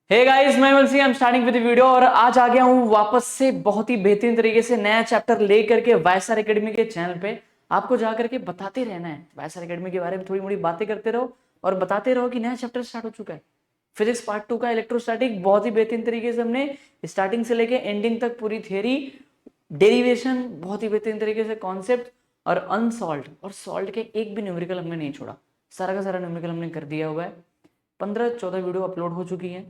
हे guys, मैं Vanshi, I am starting with video. और आज आ गया हूँ वापस से बहुत ही बेहतरीन तरीके से नया चैप्टर ले करके वायसर एकेडमी के चैनल पे। आपको जा करके बताते रहना है वायसर एकेडमी के बारे में, थोड़ी मोड़ी बातें करते रहो और बताते रहो कि नया चैप्टर स्टार्ट हो चुका है। फिजिक्स पार्ट 2 का इलेक्ट्रोस्टैटिक बहुत ही बेहतरीन तरीके से हमने स्टार्टिंग से लेके एंडिंग तक पूरी थियरी, डेरिवेशन, बहुत ही बेहतरीन तरीके से कॉन्सेप्ट और अनसॉल्व और सॉल्व के एक भी न्यूमेरिकल हमने नहीं छोड़ा। सारा का सारा न्यूमेरिकल हमने कर दिया हुआ है। 15-14 वीडियो अपलोड हो चुकी है।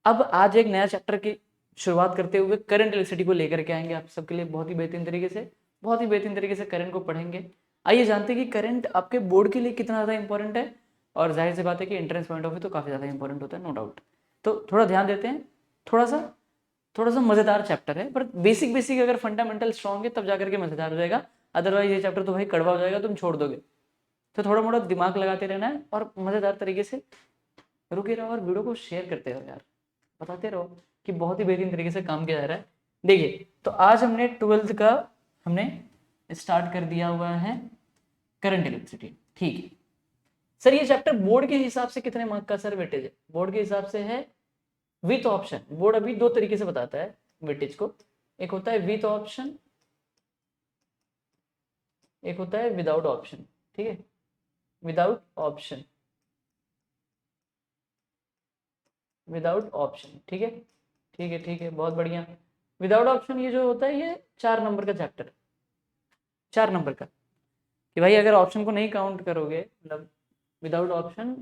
अब आज एक नया चैप्टर की शुरुआत करते हुए करंट इलेक्ट्रिसिटी को लेकर के आएंगे आप सबके लिए बहुत ही बेहतरीन तरीके से, बहुत ही बेहतरीन तरीके से करंट को पढ़ेंगे। आइए जानते हैं कि करंट आपके बोर्ड के लिए कितना ज़्यादा इंपॉर्टेंट है। और जाहिर सी बात है कि एंट्रेंस पॉइंट ऑफ व्यू तो काफ़ी ज़्यादा इंपॉर्टेंट होता है, नो डाउट। तो थोड़ा ध्यान देते हैं। थोड़ा सा मज़ेदार चैप्टर है, पर बेसिक बेसिक अगर फंडामेंटल स्ट्रॉन्ग है तब जाकर के मज़ेदार हो जाएगा। अदरवाइज ये चैप्टर तो भाई कड़वा हो जाएगा, तुम छोड़ दोगे। तो थोड़ा मोड़ा दिमाग लगाते रहना है और मज़ेदार तरीके से रुके रहो और वीडियो को शेयर करते रहो यार, बताते रहो कि बहुत ही बेहतरीन तरीके से काम किया जा रहा है। देखिए, तो आज हमने 12th का हमने स्टार्ट कर दिया हुआ है करंट इलेक्ट्रिसिटी। ठीक है सर, ये चैप्टर बोर्ड के हिसाब से कितने मार्क का सर वेटेज है? बोर्ड के हिसाब से है विथ ऑप्शन। बोर्ड अभी दो तरीके से बताता है वेटेज को, एक होता है विथ ऑप्शन, एक होता है विदाउट ऑप्शन। ठीक है, विदाउट ऑप्शन, विदाउट ऑप्शन। ठीक है, ठीक है, ठीक है, बहुत बढ़िया। विदाउट ऑप्शन ये जो होता है ये 4 नंबर का चैप्टर है, 4 नंबर का। कि भाई अगर ऑप्शन को नहीं काउंट करोगे, मतलब विदाउट ऑप्शन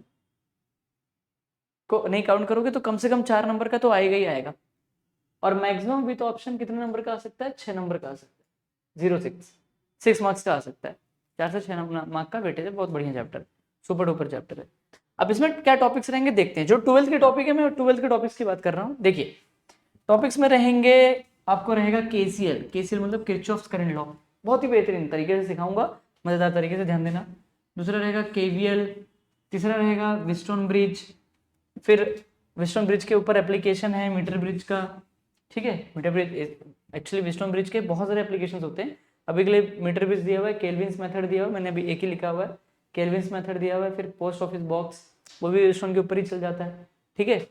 को नहीं काउंट करोगे तो कम से कम 4 नंबर का तो आएगा ही आएगा। और मैक्सिमम विद ऑप्शन कितने नंबर का आ सकता है? 6 नंबर का आ सकता है। 6 मार्क्स का आ सकता है। 4 से 6 मार्क का वेटेज है। बहुत बढ़िया चैप्टर, सुपर डुपर चैप्टर है। अब इसमें क्या टॉपिक्स रहेंगे देखते हैं। जो 12th के टॉपिक है, मैं 12th के टॉपिक्स की बात कर रहा हूँ। देखिए, टॉपिक्स में रहेंगे, आपको रहेगा केसीएल। केसीएल मतलब किरचॉफ्स करंट लॉ, बहुत ही बेहतरीन तरीके से सिखाऊंगा, मजेदार तरीके से, ध्यान देना। दूसरा रहेगा केवीएल। तीसरा रहेगा विस्टोन ब्रिज। फिर विस्टोन ब्रिज के ऊपर एप्लीकेशन है मीटर ब्रिज का। ठीक है, meter bridge, actually Wheatstone bridge के बहुत सारे एप्लीकेशन होते हैं। अभी के लिए मीटर ब्रिज दिया हुआ है, केल्विन्स मेथड दिया हुआ है, मैंने अभी एक ही लिखा हुआ है, केल्विन्स मेथड दिया हुआ है। फिर पोस्ट ऑफिस बॉक्स, वो भी विस्टोन के ऊपर ही चल जाता है। ठीक है,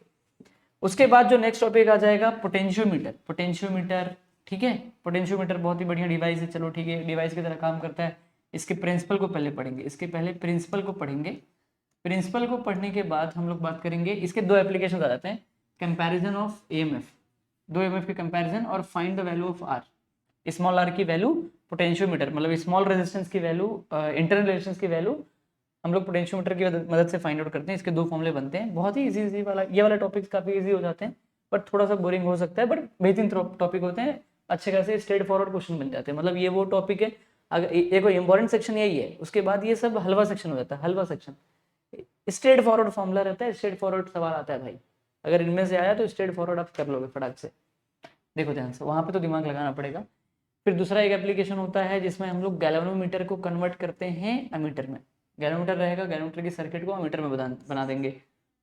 उसके बाद जो नेक्स्ट टॉपिक आ जाएगा पोटेंशियोमीटर। पोटेंशियोमीटर, ठीक है, पोटेंशियोमीटर बहुत ही बढ़िया डिवाइस है। चलो ठीक है, डिवाइस की तरह काम करता है। इसके प्रिंसिपल को पहले पढ़ेंगे, इसके पहले प्रिंसिपल को पढ़ेंगे। प्रिंसिपल को पढ़ने के बाद हम लोग बात करेंगे, इसके दो एप्लीकेशन आ जाते हैं। कंपैरिजन ऑफ ईएमएफ, दो ईएमएफ के कंपैरिजन, और find the value of R. Small R की वैल्यू पोटेंशियोमीटर, मतलब स्मॉल रेजिस्टेंस की वैल्यू, इंटरनल रेजिस्टेंस की वैल्यू हम लोग पोटेंशियोमीटर की मदद से फाइंड आउट करते हैं। इसके दो फॉर्मूले बनते हैं। बहुत ही इजी वाला, ये वाला टॉपिक्स काफी इजी हो जाते हैं, बट थोड़ा सा बोरिंग हो सकता है, बट बेहतरीन टॉपिक होते हैं। अच्छे खासे स्ट्रेट फॉरवर्ड क्वेश्चन बन जाते हैं। मतलब ये वो टॉपिक है, अगर ये कोई इंपॉर्टेंट सेक्शन यही है, उसके बाद ये सब हलवा सेक्शन हो जाता है। हलवा सेक्शन, स्ट्रेट फॉरवर्ड फॉर्मूला रहता है, स्ट्रेट फॉरवर्ड सवाल आता है भाई। अगर इनमें से आया तो स्ट्रेट फॉरवर्ड आप कर लोगे फटाक से। देखो ध्यान से, वहां पे तो दिमाग लगाना पड़ेगा। फिर दूसरा एक एप्लीकेशन होता है जिसमें हम लोग गैल्वेनोमीटर को कन्वर्ट करते हैं अमीटर में। गैल्वेनोमीटर रहेगा, गैल्वेनोमीटर की सर्किट को अमीटर में बना देंगे।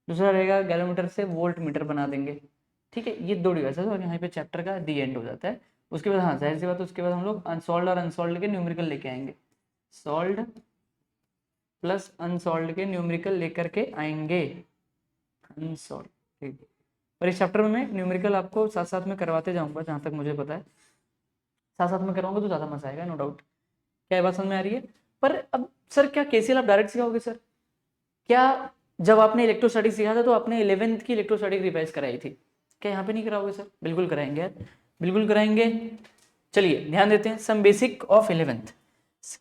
दूसरा रहेगा गैल्वेनोमीटर से वोल्ट मीटर बना देंगे। ठीक है, ये दो डिवाइस है और यहाँ पे चैप्टर का दी एंड हो जाता है। उसके बाद हाँ, जाहिर सी बात है, उसके बाद हम लोग अनसॉल्व और अनसॉल्व के न्यूमेरिकल लेके आएंगे। सॉल्व प्लस अनसॉल्व के न्यूमेरिकल लेकर के आएंगे। अनसॉल्व, ठीक है। और इस चैप्टर में मैं न्यूमेरिकल आपको साथ साथ में करवाते जाऊंगा, जहाँ तक मुझे पता है साथ साथ में कराऊंगा तो ज़्यादा मजा आएगा, नो डाउट। क्या ये बात समझ में आ रही है? पर अब सर, क्या केसीएल आप डायरेक्ट सिखाओगे सर? क्या जब आपने इलेक्ट्रोस्टैटिक सीखा था तो आपने 11th की इलेक्ट्रोस्टैटिक रिवाइज कराई थी, क्या यहाँ पे नहीं कराओगे सर? बिल्कुल कराएंगे यार, बिल्कुल कराएंगे। चलिए ध्यान देते हैं, सम बेसिक ऑफ 11th।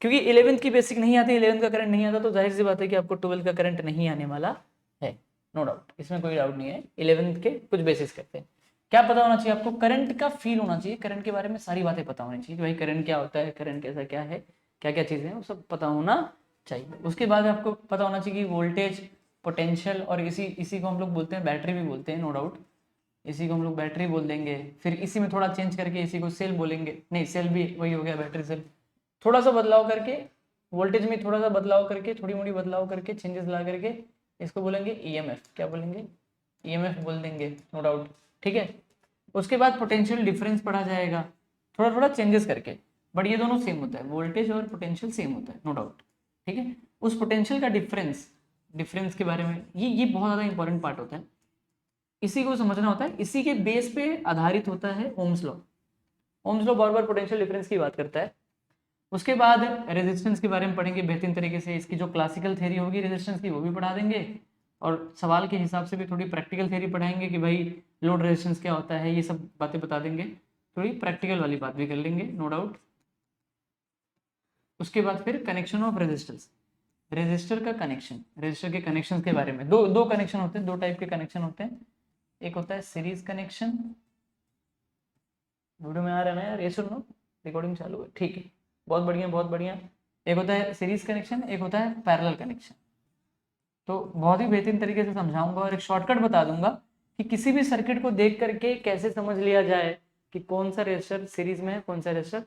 क्योंकि 11th की बेसिक नहीं आती, 11th का करंट नहीं आता, तो जाहिर सी बात है कि आपको 12th का करंट नहीं आने वाला है, नो डाउट, इसमें कोई डाउट नहीं है। 11th के कुछ बेसिक्स करते हैं। क्या पता होना चाहिए आपको? करंट का फील होना चाहिए, करंट के बारे में सारी बातें पता होनी चाहिए कि भाई करंट क्या होता है, करंट कैसा क्या है, क्या क्या चीज़ें हैं, वो सब पता होना चाहिए। उसके बाद आपको पता होना चाहिए कि वोल्टेज, पोटेंशियल, और इसी इसी को हम लोग बोलते हैं बैटरी भी बोलते हैं, नो डाउट। इसी को हम लोग बैटरी बोल देंगे। फिर इसी में थोड़ा चेंज करके इसी को सेल बोलेंगे। नहीं, सेल भी वही हो गया, बैटरी सेल। थोड़ा सा बदलाव करके, वोल्टेज में थोड़ा सा बदलाव करके, थोड़ी मोड़ी बदलाव करके, चेंजेस ला करके इसको बोलेंगे ईएमएफ। क्या बोलेंगे? ईएमएफ बोल देंगे, नो डाउट। ठीक है, उसके बाद पोटेंशियल डिफरेंस पढ़ा जाएगा, थोड़ा थोड़ा चेंजेस करके। बट ये दोनों सेम होता है, वोल्टेज और पोटेंशियल सेम होता है, नो डाउट। ठीक है, उस पोटेंशियल का डिफरेंस, डिफरेंस के बारे में, ये बहुत ज़्यादा इंपॉर्टेंट पार्ट होता है। इसी को समझना होता है, इसी के बेस पे आधारित होता है ओम्स लॉ। ओम्स लॉ बार बार पोटेंशियल डिफरेंस की बात करता है। उसके बाद रेजिस्टेंस के बारे में पढ़ेंगे बेहतरीन तरीके से, इसकी जो क्लासिकल थ्योरी होगी रेजिस्टेंस की वो भी पढ़ा देंगे, और सवाल के हिसाब से भी थोड़ी प्रैक्टिकल थ्योरी पढ़ाएंगे कि भाई लोड रेजिस्टेंस क्या होता है, ये सब बातें बता देंगे, थोड़ी प्रैक्टिकल वाली बात भी कर लेंगे नो डाउट। उसके बाद फिर कनेक्शन ऑफ रेजिस्टर्स, रेजिस्टर का कनेक्शन, रेजिस्टर के कनेक्शन के बारे में, दो कनेक्शन होते हैं, दो टाइप के कनेक्शन होते हैं। एक होता है सीरीज कनेक्शन, वीडियो में आ रहा है ना यार, ये सुन लो, रिकॉर्डिंग चालू है, ठीक है, बहुत बढ़िया बहुत बढ़िया। एक होता है सीरीज कनेक्शन, एक होता है पैरेलल कनेक्शन। तो बहुत ही बेहतरीन तरीके से समझाऊंगा और एक शॉर्टकट बता दूंगा कि किसी भी सर्किट को देख करके कैसे समझ लिया जाए कि कौन सा रेजिस्टर सीरीज में है, कौन सा रेजिस्टर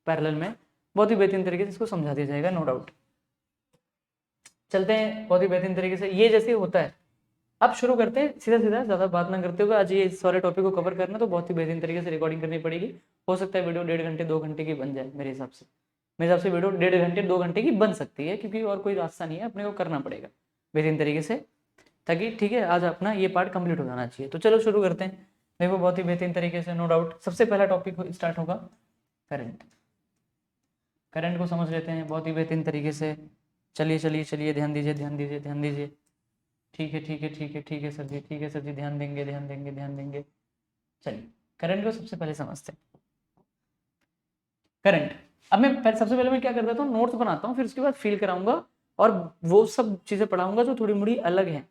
पैरेलल में। बहुत ही बेहतरीन तरीके से इसको समझा दिया जाएगा नो डाउट। चलते हैं बहुत ही बेहतरीन तरीके से, ये जैसे होता है। अब शुरू करते हैं सीधा सीधा, ज़्यादा बात ना करते हुए। आज ये सारे टॉपिक को कवर करना तो बहुत ही बेहतरीन तरीके से रिकॉर्डिंग करनी पड़ेगी। हो सकता है वीडियो 1.5 घंटे 2 घंटे की बन जाए, मेरे हिसाब से वीडियो 1.5 घंटे 2 घंटे की बन सकती है, क्योंकि और कोई रास्ता नहीं है, अपने को करना पड़ेगा बेहतरीन तरीके से, ताकि ठीक है आज अपना ये पार्ट कंप्लीट हो जाना चाहिए। तो चलो शुरू करते हैं। देखो बहुत ही बेहतरीन तरीके से नो डाउट, सबसे पहला टॉपिक स्टार्ट होगा करंट। करंट को समझ लेते हैं बहुत ही बेहतरीन तरीके से। चलिए चलिए चलिए, ध्यान दीजिए ध्यान दीजिए ध्यान दीजिए। ठीक है ठीक है ठीक है ठीक है सर जी, ठीक है सर जी, ध्यान देंगे ध्यान देंगे ध्यान देंगे। चलिए करंट को सबसे पहले समझते हैं। करंट, अब सबसे पहले मैं क्या कर देता हूँ, नोट्स बनाता हूँ, फिर उसके बाद फील कराऊंगा और वो सब चीज़ें पढ़ाऊंगा जो थोड़ी मोड़ी अलग है,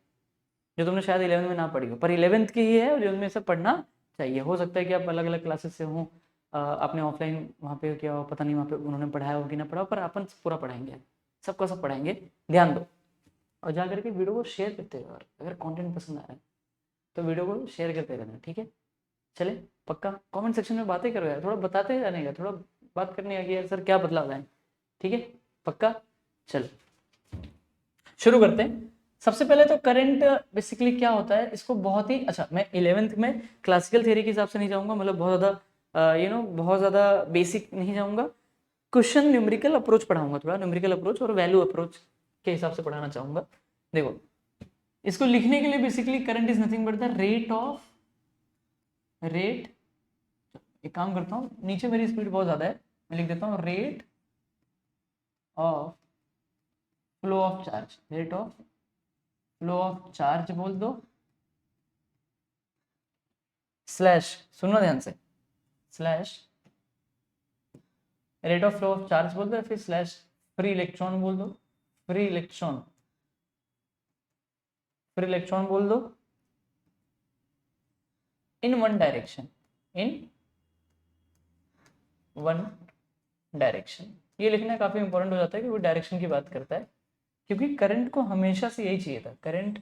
जो तुमने शायद 11th में ना पढ़ी हो, पर 11th की ही है और 11th में सब पढ़ना चाहिए। हो सकता है कि आप अलग अलग क्लासेस से हो, आपने ऑफलाइन वहाँ पे क्या हो पता नहीं, वहाँ पे उन्होंने पढ़ाया हो कि ना पढ़ा, पर अपन पूरा पढ़ाएंगे, सबका सब पढ़ाएंगे, ध्यान दो। और जा करके वीडियो को शेयर करते रहो, और अगर कंटेंट पसंद आ रहा है तो वीडियो को शेयर करते रहना, ठीक है। चले पक्का, कमेंट सेक्शन में बातें करो यार, थोड़ा बताते जाने का, थोड़ा बात करने आ गई यार सर क्या बदलाव है, ठीक है पक्का। चलो शुरू करते हैं। सबसे पहले तो करंट बेसिकली क्या होता है, इसको बहुत ही अच्छा, मैं 11th में क्लासिकल थ्योरी के हिसाब से नहीं जाऊंगा, मतलब बहुत ज़्यादा बहुत ज़्यादा बेसिक नहीं जाऊंगा, क्वेश्चन न्यूमेरिकल अप्रोच पढ़ाऊंगा, थोड़ा न्यूमेरिकल अप्रोच और वैल्यू अप्रोच के हिसाब से पढ़ाना चाहूंगा। देखो इसको लिखने के लिए basically current is nothing but the rate, एक काम करता हूँ, नीचे मेरी स्पीड बहुत ज़्यादा है, मैं लिख देता हूँ rate of flow of charge, rate of flow of charge बोल दो, स्लैश, सुनना ध्यान से, slash rate of flow of charge बोल दो, या फिर स्लैश फ्री इलेक्ट्रॉन बोल दो, फ्री इलेक्ट्रॉन, फ्री इलेक्ट्रॉन बोल दो इन वन डायरेक्शन, इन वन डायरेक्शन। ये लिखना काफी इंपॉर्टेंट हो जाता है कि वो डायरेक्शन की बात करता है, क्योंकि करंट को हमेशा से यही चाहिए था, करंट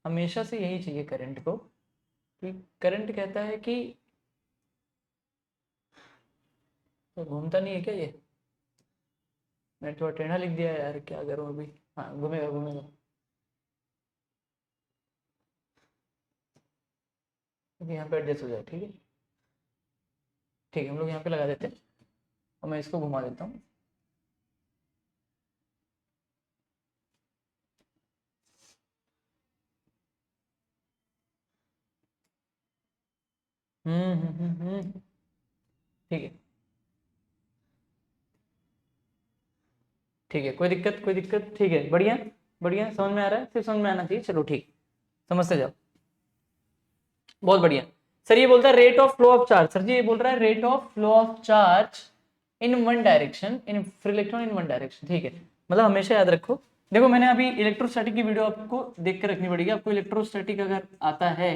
हमेशा से यही चाहिए करंट को, करंट कहता है कि तो घूमता नहीं है क्या ये, मैंने थोड़ा टेढ़ा लिख दिया यार, क्या करूं अभी, हाँ घूमेगा घूमेगा, यहाँ पे एडजस्ट हो जाए, ठीक है ठीक है, हम लोग यहाँ पे लगा देते हैं और मैं इसको घुमा देता हूँ। ठीक है ठीक है, कोई दिक्कत कोई दिक्कत, ठीक है बढ़िया बढ़िया, समझ में आ रहा है, सिर्फ समझ में आना चाहिए, चलो ठीक, समझते जाओ, बहुत बढ़िया। सर ये बोलता है rate of flow of charge, sir ji ये बोल रहा है rate of flow of charge in one direction, in free electron in one direction, ठीक है, मतलब हमेशा याद रखो। देखो मैंने अभी इलेक्ट्रोस्टैटिक की वीडियो आपको देख कर रखनी पड़ेगी, आपको इलेक्ट्रोस्टैटिक अगर आता है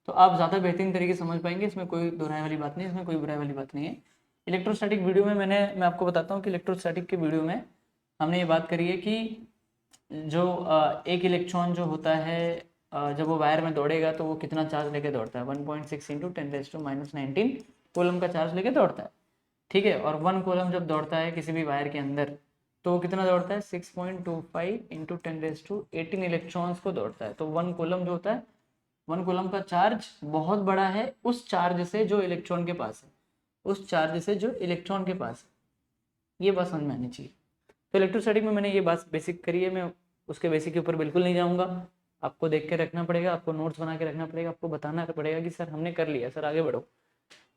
तो आप ज़्यादा बेहतरीन तरीके से समझ पाएंगे, इसमें कोई दोहराई वाली बात नहीं, इसमें कोई बुराई वाली बात नहीं है। इलेक्ट्रोस्टैटिक वीडियो में मैं आपको बताता हूँ कि इलेक्ट्रोस्टैटिक के वीडियो में हमने ये बात करी है कि जो एक इलेक्ट्रॉन जो होता है जब वो वायर में दौड़ेगा तो वो कितना चार्ज लेके दौड़ता है, 1.6 इंटू 10⁻⁻19 कूलम का चार्ज लेके दौड़ता है, ठीक है। और 1 कूलम जब दौड़ता है किसी भी वायर के अंदर तो वो कितना दौड़ता है, 6.25 इंटू 10⁻18 इलेक्ट्रॉन्स को दौड़ता है। तो 1 कूलम जो होता है, 1 कूलम का चार्ज बहुत बड़ा है उस चार्ज से जो इलेक्ट्रॉन के पास है, उस चार्ज से जो इलेक्ट्रॉन के पास है, ये बात समझ में आनी चाहिए। तो इलेक्ट्रोस्टैटिक में मैंने ये बात बेसिक करी है, मैं उसके बेसिक के ऊपर बिल्कुल नहीं जाऊंगा, आपको देख के रखना पड़ेगा, आपको नोट्स बना के रखना पड़ेगा, आपको बताना पड़ेगा कि सर हमने कर लिया, सर आगे बढ़ो।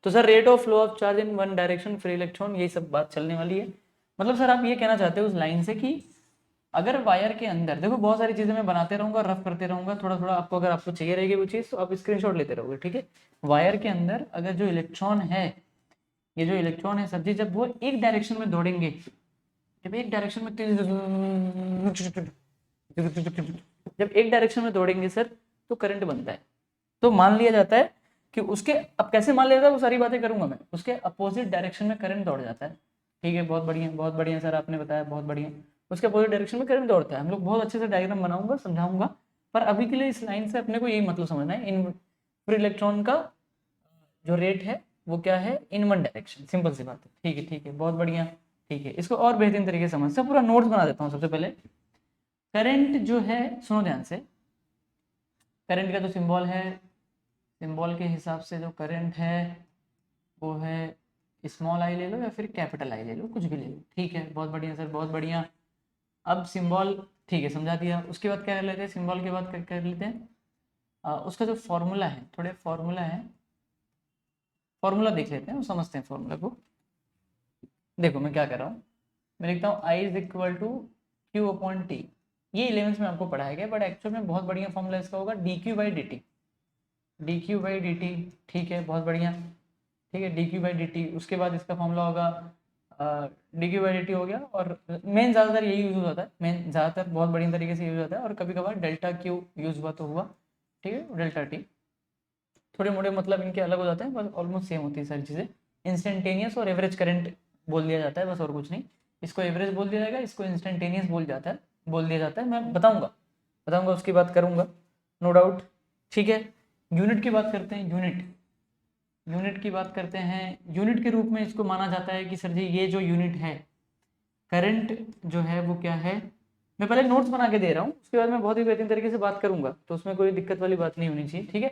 तो sir rate of flow of charge in one direction, free electron, यही सब बात चलने वाली है। मतलब सर आप ये कहना चाहते हो उस लाइन से कि अगर वायर के अंदर, देखो बहुत सारी चीजें मैं बनाते रहूंगा, रफ करते रहूंगा, थोड़ा थोड़ा आपको, अगर आपको चाहिए रहेगी वो चीज तो आप स्क्रीनशॉट लेते रहोगे, ठीक है। वायर के अंदर अगर जो इलेक्ट्रॉन है, ये जो इलेक्ट्रॉन है सर जी, जब वो एक डायरेक्शन में दौड़ेंगे, जब एक डायरेक्शन में जब एक डायरेक्शन में दौड़ेंगे सर, तो करंट बनता है। तो मान लिया जाता है कि उसके, अब कैसे मान लिया जाता है वो सारी बातें करूंगा मैं, उसके अपोजिट डायरेक्शन में करंट दौड़ जाता है। ठीक है, बहुत बढ़िया सर, आपने बताया, बहुत बढ़िया। उसके अपोजिट डायरेक्शन में करंट दौड़ता है। हम लोग बहुत अच्छे से डायग्राम बनाऊंगा, समझाऊंगा, पर अभी के लिए इस लाइन से अपने को यही मतलब समझना है, इन फ्री इलेक्ट्रॉन का जो रेट है वो क्या है, इन वन डायरेक्शन, सिंपल सी बात है। ठीक है, बहुत बढ़िया। ठीक है, इसको और बेहतरीन तरीके से समझते हैं, पूरा नोट्स बना देता हूँ। सबसे पहले करंट जो है, सुनो ध्यान से, करंट का जो सिंबल है, सिंबल के हिसाब से जो करंट है वो है स्मॉल आई ले लो या फिर कैपिटल आई ले लो, कुछ भी ले लो। ठीक है, बहुत बढ़िया सर, बहुत बढ़िया। अब सिंबल, ठीक है, समझा दिया। उसके बाद क्या कर लेते हैं, सिंबल के बाद कर लेते हैं उसका जो फॉर्मूला है, थोड़े फॉर्मूला है, फॉर्मूला देख लेते हैं और समझते हैं फॉर्मूला को। देखो मैं क्या कर रहा हूँ, मैं लिखता हूँ I is equal to Q upon T. ये 11th में आपको पढ़ाया गया, बट एक्चुअल में बहुत बढ़िया फॉर्मूला इसका होगा D Q by D T, D Q by D T. ठीक है, बहुत बढ़िया। ठीक है, D Q by D T. उसके बाद इसका फॉर्मूला होगा D Q by D T हो गया, और मेन ज़्यादातर यही यूज होता है, मेन ज़्यादातर बहुत बढ़िया तरीके से यूज होता है, और कभी कभार डेल्टा क्यू यूज हुआ तो हुआ। ठीक है, डेल्टा टी, थोड़े मोड़े मतलब इनके अलग हो जाते हैं, बस ऑलमोस्ट सेम होती है सारी चीज़ें। इंस्टेंटेनियस और एवरेज करंट बोल दिया जाता है, बस और कुछ नहीं। इसको एवरेज बोल दिया जाएगा, इसको इंस्टेंटेनियस बोल दिया जाता है। मैं बताऊंगा उसकी बात करूंगा, नो डाउट। ठीक है, यूनिट की बात करते हैं। यूनिट की बात करते हैं। यूनिट के रूप में इसको माना जाता है कि सर जी ये जो यूनिट है, करंट जो है वो क्या है। मैं पहले नोट्स बना के दे रहा हूँ, उसके बाद मैं बहुत ही बेहतरीन तरीके से बात करूंगा, तो उसमें कोई दिक्कत वाली बात नहीं होनी चाहिए। ठीक है,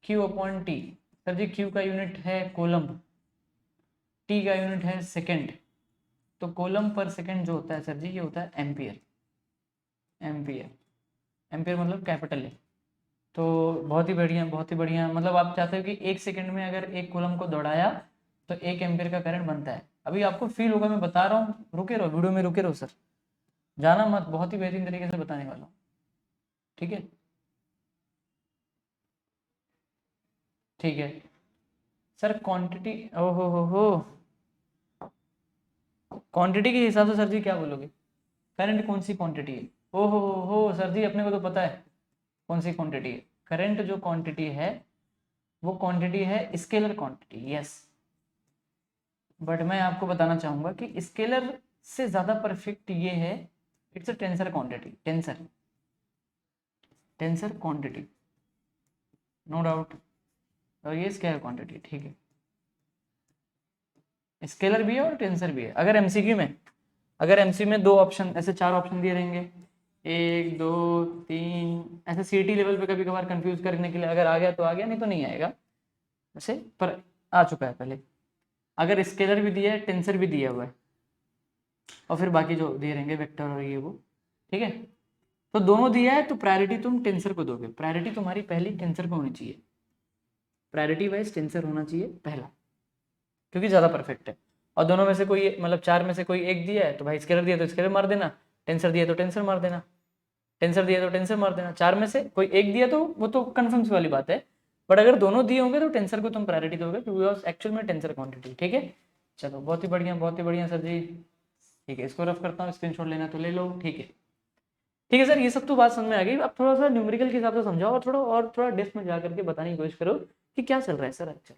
Q upon T, sir G Q का यूनिट है कोलम्ब, टी का यूनिट है सेकेंड। तो कोलम्ब पर सेकेंड जो होता है सर जी, ये होता है एम्पियर। एम्पियर मतलब कैपिटल है। तो बहुत ही बढ़िया, बहुत ही बढ़िया। मतलब आप चाहते हो कि एक सेकंड में अगर एक कूलम को दौड़ाया तो एक एम्पियर का करंट बनता है। अभी आपको फील होगा, मैं बता रहा हूँ, रुके रहो वीडियो में, रुके रहो सर, जाना मत, बहुत ही बेहतरीन तरीके से बताने वाला हूँ। ठीक है, ठीक है सर। क्वांटिटी, ओहो हो, क्वांटिटी के हिसाब से सर जी क्या बोलोगे, करंट कौन सी क्वांटिटी है। ओहो हो सर जी, अपने को तो पता है कौन सी क्वांटिटी है। करंट जो क्वांटिटी है वो क्वांटिटी है स्केलर क्वांटिटी, यस। बट मैं आपको बताना चाहूंगा कि स्केलर से ज्यादा परफेक्ट ये है, it's a tensor quantity, tensor quantity, no doubt. और ये स्केलर क्वांटिटी, ठीक है, स्केलर भी है और टेंसर भी है। अगर एमसीक्यू में, दो ऑप्शन, ऐसे चार ऑप्शन दिए रहेंगे, 1 2 3, ऐसे सीटी लेवल पे कभी कभार कंफ्यूज करने के लिए, अगर आ गया तो आ गया, नहीं तो नहीं आएगा वैसे, पर आ चुका है पहले। अगर स्केलर भी दिया है, टेंसर भी दिया हुआ है, और फिर बाकी जो दिए रहेंगे वेक्टर और ये वो, ठीक है। तो दोनों दिया है तो प्रायोरिटी तुम टेंसर को दोगे, प्रायोरिटी तुम्हारी पहली टेंसर को होनी चाहिए, प्रायोरिटी वाइज टेंसर होना चाहिए पहला, क्योंकि ज़्यादा परफेक्ट है। और दोनों में से कोई, मतलब चार में से कोई एक दिया है तो भाई स्केलर दिया तो स्केलर मार देना, टेंसर दिया तो टेंसर मार देना, टेंसर दिया तो टेंसर मार देना। चार में से कोई एक दिया तो वो तो कन्फर्म वाली बात है, बट अगर दोनों दिए होंगे तो टेंसर को तुम प्रायोरिटी दोगे, क्योंकि एक्चुअल में टेंसर क्वांटिटी। ठीक है, चलो बहुत ही बढ़िया, बहुत ही बढ़िया सर जी। ठीक है, इसको रफ करता हूँ, स्क्रीनशॉट लेना तो ले लो। ठीक है, ठीक है सर, ये सब तो बात समझ में आ गई। अब थोड़ा सा न्यूमेरिकल के हिसाब से समझाओ, और थोड़ा डेप्थ में जा करके बताने की कोशिश करो कि क्या चल रहा है सर। अच्छा,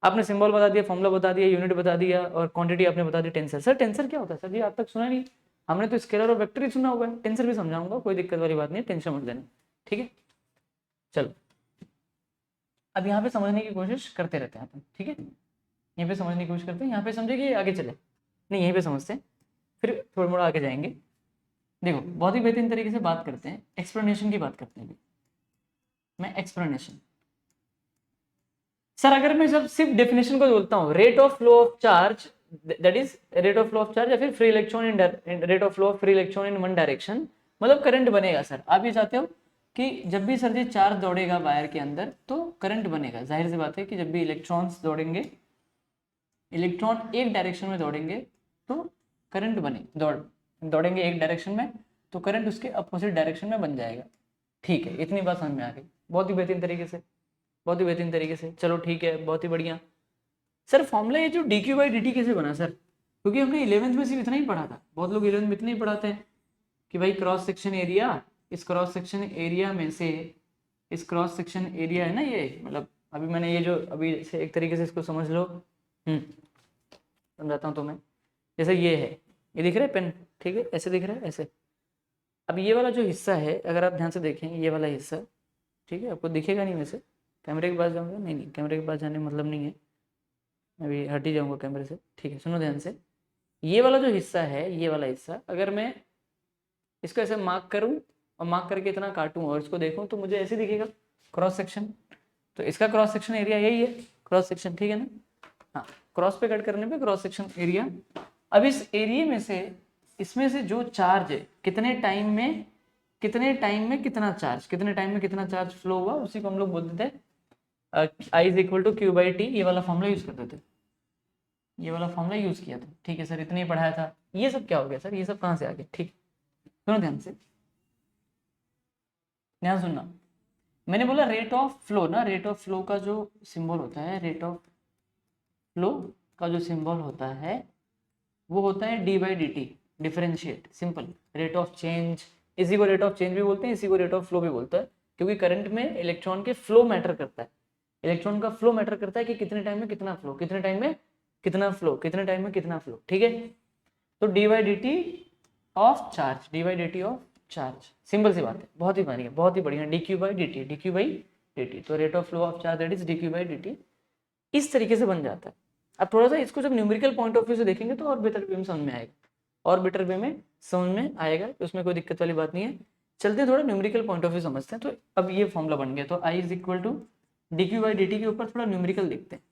आपने सिंबल बता दिया, फॉर्मूला बता दिया, यूनिट बता दिया, और क्वांटिटी आपने बता दी। टेंसर, सर टेंसर क्या होता है सर जी, आज तक सुना नहीं, हमने तो स्केलर और वेक्टर ही सुना हुआ है, टेंसर भी समझाऊंगा, कोई दिक्कत वाली बात नहीं है, टेंशन मत लेना। ठीक है, चलो अब यहाँ पे समझने की कोशिश करते रहते हैं अपन। ठीक है, यहीं पे समझने की कोशिश करते हैं, यहाँ पे समझे कि आगे चले, नहीं यहीं पे समझते हैं, फिर थोड़ा मोड़ा आगे जाएंगे। देखो बहुत ही बेहतरीन तरीके से बात करते हैं, एक्सप्लेनेशन की बात करते हैं अभी। मैं एक्सप्लेनेशन, सर अगर मैं जब सिर्फ डेफिनेशन को बोलता हूँ, rate of flow of charge, that is rate of flow of charge, या फिर free electron in rate of flow of free electron in one direction, मतलब करंट बनेगा। सर आप ये चाहते हो कि जब भी सर जी चार्ज दौड़ेगा वायर के अंदर तो करंट बनेगा। जाहिर सी बात है कि जब भी इलेक्ट्रॉन्स दौड़ेंगे, इलेक्ट्रॉन एक डायरेक्शन में दौड़ेंगे तो करंट दौड़ेंगे एक डायरेक्शन में तो करंट उसके अपोजिट डायरेक्शन में बन जाएगा। ठीक है, इतनी बात समझ में आ गई, बहुत ही बेहतरीन तरीके से, बहुत ही बेहतरीन तरीके से। चलो ठीक है, बहुत ही बढ़िया। सर फॉर्मूला ये जो dq बाई dt कैसे बना सर? क्योंकि हमने 11th में सिर्फ इतना ही पढ़ा था, बहुत लोग 11th में इतना ही पढ़ाते हैं कि भाई क्रॉस सेक्शन एरिया, इस क्रॉस सेक्शन एरिया में से, इस क्रॉस सेक्शन एरिया है ना ये, मतलब अभी मैंने ये जो अभी से एक तरीके से इसको समझ लो, समझाता हूँ तुम्हें। जैसे ये है, ये दिख रहा है पेन, ठीक है, ऐसे दिख रहा है ऐसे। अब ये वाला जो हिस्सा है, अगर आप ध्यान से देखें ये वाला हिस्सा, ठीक है, आपको दिखेगा नहीं, वैसे कैमरे के पास जाऊँगा, नहीं कैमरे के पास जाने मतलब नहीं है, अभी हट ही जाऊँगा कैमरे से, ठीक है, सुनो ध्यान से। ये वाला जो हिस्सा है, ये वाला हिस्सा अगर मैं इसको ऐसे मार्क करूँ और मार्क करके इतना काटूँ और इसको देखूँ तो मुझे ऐसे दिखेगा क्रॉस सेक्शन। तो इसका क्रॉस सेक्शन एरिया यही है, क्रॉस सेक्शन, ठीक है ना? हाँ, क्रॉस पे कट करने पे क्रॉस सेक्शन एरिया। अब इस एरिया में से, इसमें से जो चार्ज है, कितने टाइम में कितना चार्ज, कितने टाइम में कितना चार्ज फ्लो हुआ, उसी को हम लोग बोलते थे I is equal to Q by T. ये वाला फॉर्मूला यूज करते थे, ये वाला फॉर्मूला यूज किया था। ठीक है सर, इतने ही पढ़ाया था। ये सब क्या हो गया सर, ये सब कहाँ से आ गया? ठीक, सुनो ध्यान से, ध्यान सुनना। मैंने बोला रेट ऑफ फ्लो ना, रेट ऑफ फ्लो का जो सिंबल होता है, रेट ऑफ फ्लो का जो सिंबल होता है वो होता है D by D T, differentiate, simple. Rate of change, इसी को रेट ऑफ चेंज भी बोलते हैं, इसी को रेट ऑफ फ्लो भी बोलता है, क्योंकि करंट में इलेक्ट्रॉन के फ्लो मैटर करता है। इलेक्ट्रॉन का फ्लो मैटर करता है कि कितने टाइम में कितना फ्लो, कितने टाइम में कितना फ्लो, कितने टाइम में कितना फ्लो, ठीक है। तो D by D T of charge, D by D T of charge, simple सी बात है, बहुत ही बढ़िया, बहुत ही बढ़िया। D Q by D T, D Q by D T, तो rate of flow of charge that is D Q by D T, इस तरीके से बन जाता है। अब थोड़ा सा इसको जब न्यूमेरिकल पॉइंट ऑफ व्यू से देखेंगे तो और बेटर वे में समझ में आएगा, और बेटर वे में समझ में आएगा, उसमें कोई दिक्कत वाली बात नहीं है। चलते हैं थोड़ा न्यूमेरिकल पॉइंट ऑफ व्यू समझते हैं। तो अब ये फॉर्मूला बन गया, तो I is equal to D Q by D T के ऊपर थोड़ा न्यूमेरिकल देखते हैं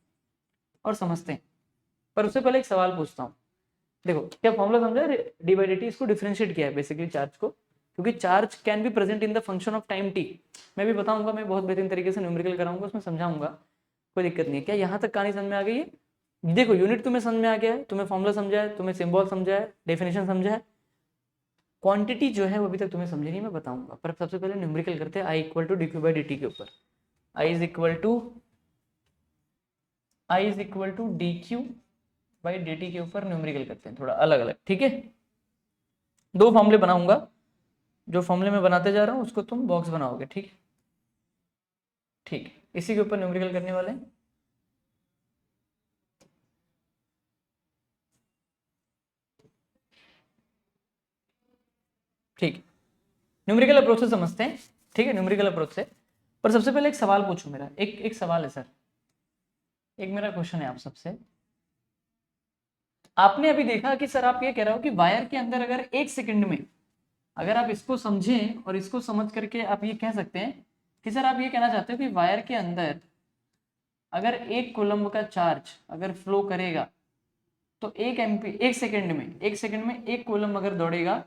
और समझते हैं। पर उससे पहले एक सवाल पूछता हूँ, देखो क्या फॉर्मूला समझा, डी बाई डी टी, इसको डिफरेंशिएट किया है बेसिकली चार्ज को, क्योंकि charge can be present in the function of time T. मैं भी बताऊंगा, मैं बहुत बेहतरीन तरीके से न्यूमेरिकल कराऊंगा, उसमें समझाऊंगा, कोई दिक्कत नहीं है। क्या यहाँ तक कहानी समझ में आ गई है? देखो यूनिट तुम्हें समझ में आ गया है, तुम्हें फॉर्मूला समझा है, तुम्हें सिंबल समझा है, डेफिनेशन समझा है, क्वांटिटी जो है वो अभी तक तुम्हें समझी नहीं, मैं बताऊंगा। पर सबसे पहले न्यूमेरिकल करते हैं, I equal to D Q by D T के ऊपर। I is equal to D Q by D T के ऊपर न्यूमेरिकल करते हैं, थोड़ा अलग अलग, ठीक है। दो फॉर्मूले बनाऊंगा, जो फॉर्मूले में बनाते जा रहा हूँ उसको तुम बॉक्स बनाओगे, ठीक है, ठीक है, इसी के ऊपर न्यूमेरिकल करने वाले हैं। ठीक है, न्यूमेरिकल अप्रोच से समझते हैं, ठीक है, न्यूमेरिकल अप्रोच से। पर सबसे पहले एक सवाल पूछूं, मेरा एक सवाल है सर, एक मेरा क्वेश्चन है आप सबसे। आपने अभी देखा कि सर आप ये कह रहे हो कि वायर के अंदर अगर एक सेकंड में, अगर आप इसको समझें और इसको समझ करके आप ये कह सकते हैं कि सर आप ये कहना चाहते हो कि वायर के अंदर अगर एक कूलम्ब का चार्ज अगर फ्लो करेगा तो एक सेकंड में एक कूलम्ब अगर दौड़ेगा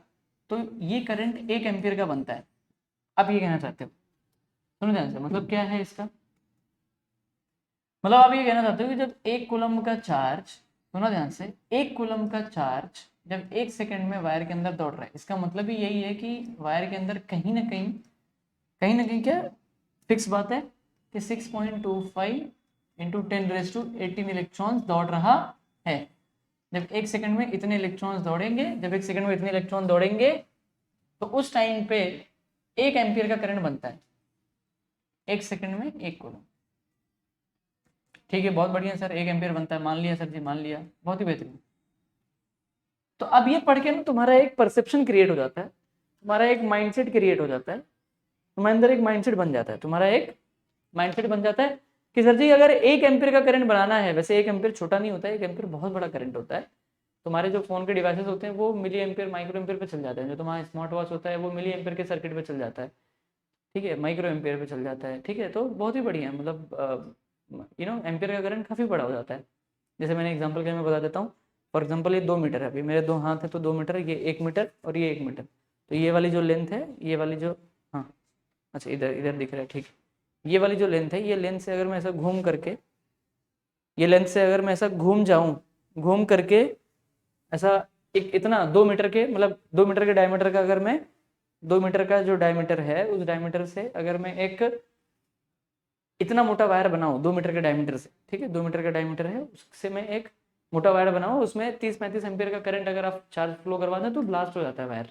तो ये करंट 1 एम्पियर का बनता है। आप ये कहना चाहते हो, सुनो ध्यान से, मतलब क्या है इसका मतलब, आप ये कहना चाहते हो कि जब एक कूलम्ब का चार्ज, सुनो ध्यान से, एक कूलम्ब का चार्ज जब 1 सेकंड में वायर के अंदर दौड़ रहा है, इसका मतलब ही यही है कि वायर के अंदर कहीं ना कहीं क्या फिक्स बात है कि 6.25 इंटू 10⁻18 इलेक्ट्रॉन्स दौड़ रहा है। जब 1 सेकंड में इतने इलेक्ट्रॉन्स दौड़ेंगे, तो उस टाइम पे 1 एम्पियर का करंट बनता है, 1 सेकंड में 1 कूलम्ब, ठीक है, बहुत बढ़िया सर, 1 एम्पियर बनता है, मान लिया सर जी, मान लिया, बहुत ही बेहतरीन। तो अब ये पढ़ के ना तुम्हारा एक परसेप्शन क्रिएट हो जाता है, तुम्हारा एक माइंडसेट क्रिएट हो जाता है, तुम्हारे अंदर एक माइंडसेट बन जाता है, तुम्हारा एक माइंडसेट बन जाता है कि सर जी अगर 1 एम्पियर का करंट बनाना है, वैसे 1 एम्पियर छोटा नहीं होता है, 1 एम्पियर बहुत बड़ा करंट होता है। तुम्हारे जो फोन के डिवाइसेस होते हैं वो मिली एम्पियर, माइक्रो एम्पियर पे चल जाते हैं, जो तुम्हारा स्मार्ट वॉच होता है वो मिली एम्पियर के सर्किट पे चल जाता है, ठीक है, माइक्रो एम्पियर पे चल जाता है, ठीक है। तो बहुत ही बढ़िया, मतलब एम्पियर का करंट काफ़ी बड़ा हो जाता है। जैसे मैंने एग्जांपल के मैं बता देता हूँ, फॉर एग्जांपल ये 2 मीटर है, अभी मेरे 2 हाथ हैं तो 2 मीटर, ये 1 मीटर और ये 1 मीटर, तो ये वाली जो लेंथ है, ये वाली जो, हाँ अच्छा इधर इधर दिख रहा है, ठीक। ये वाली जो लेंथ है, ये लेंथ से अगर मैं ऐसा घूम करके, ये लेंथ से अगर मैं ऐसा घूम जाऊं, घूम करके ऐसा एक इतना 2 मीटर के, मतलब 2 मीटर के डायमीटर का, अगर मैं 2 मीटर का जो डायमीटर है, उस डायमीटर से अगर मैं एक इतना मोटा वायर बनाऊं 2 मीटर के डायमीटर से, ठीक है, 2 मीटर का डायमीटर है, उससे मैं एक मोटा वायर बनाऊं, उसमें 30-35 एम्पियर का करंट अगर आप चार्ज फ्लो करवा दें तो ब्लास्ट हो जाता है वायर,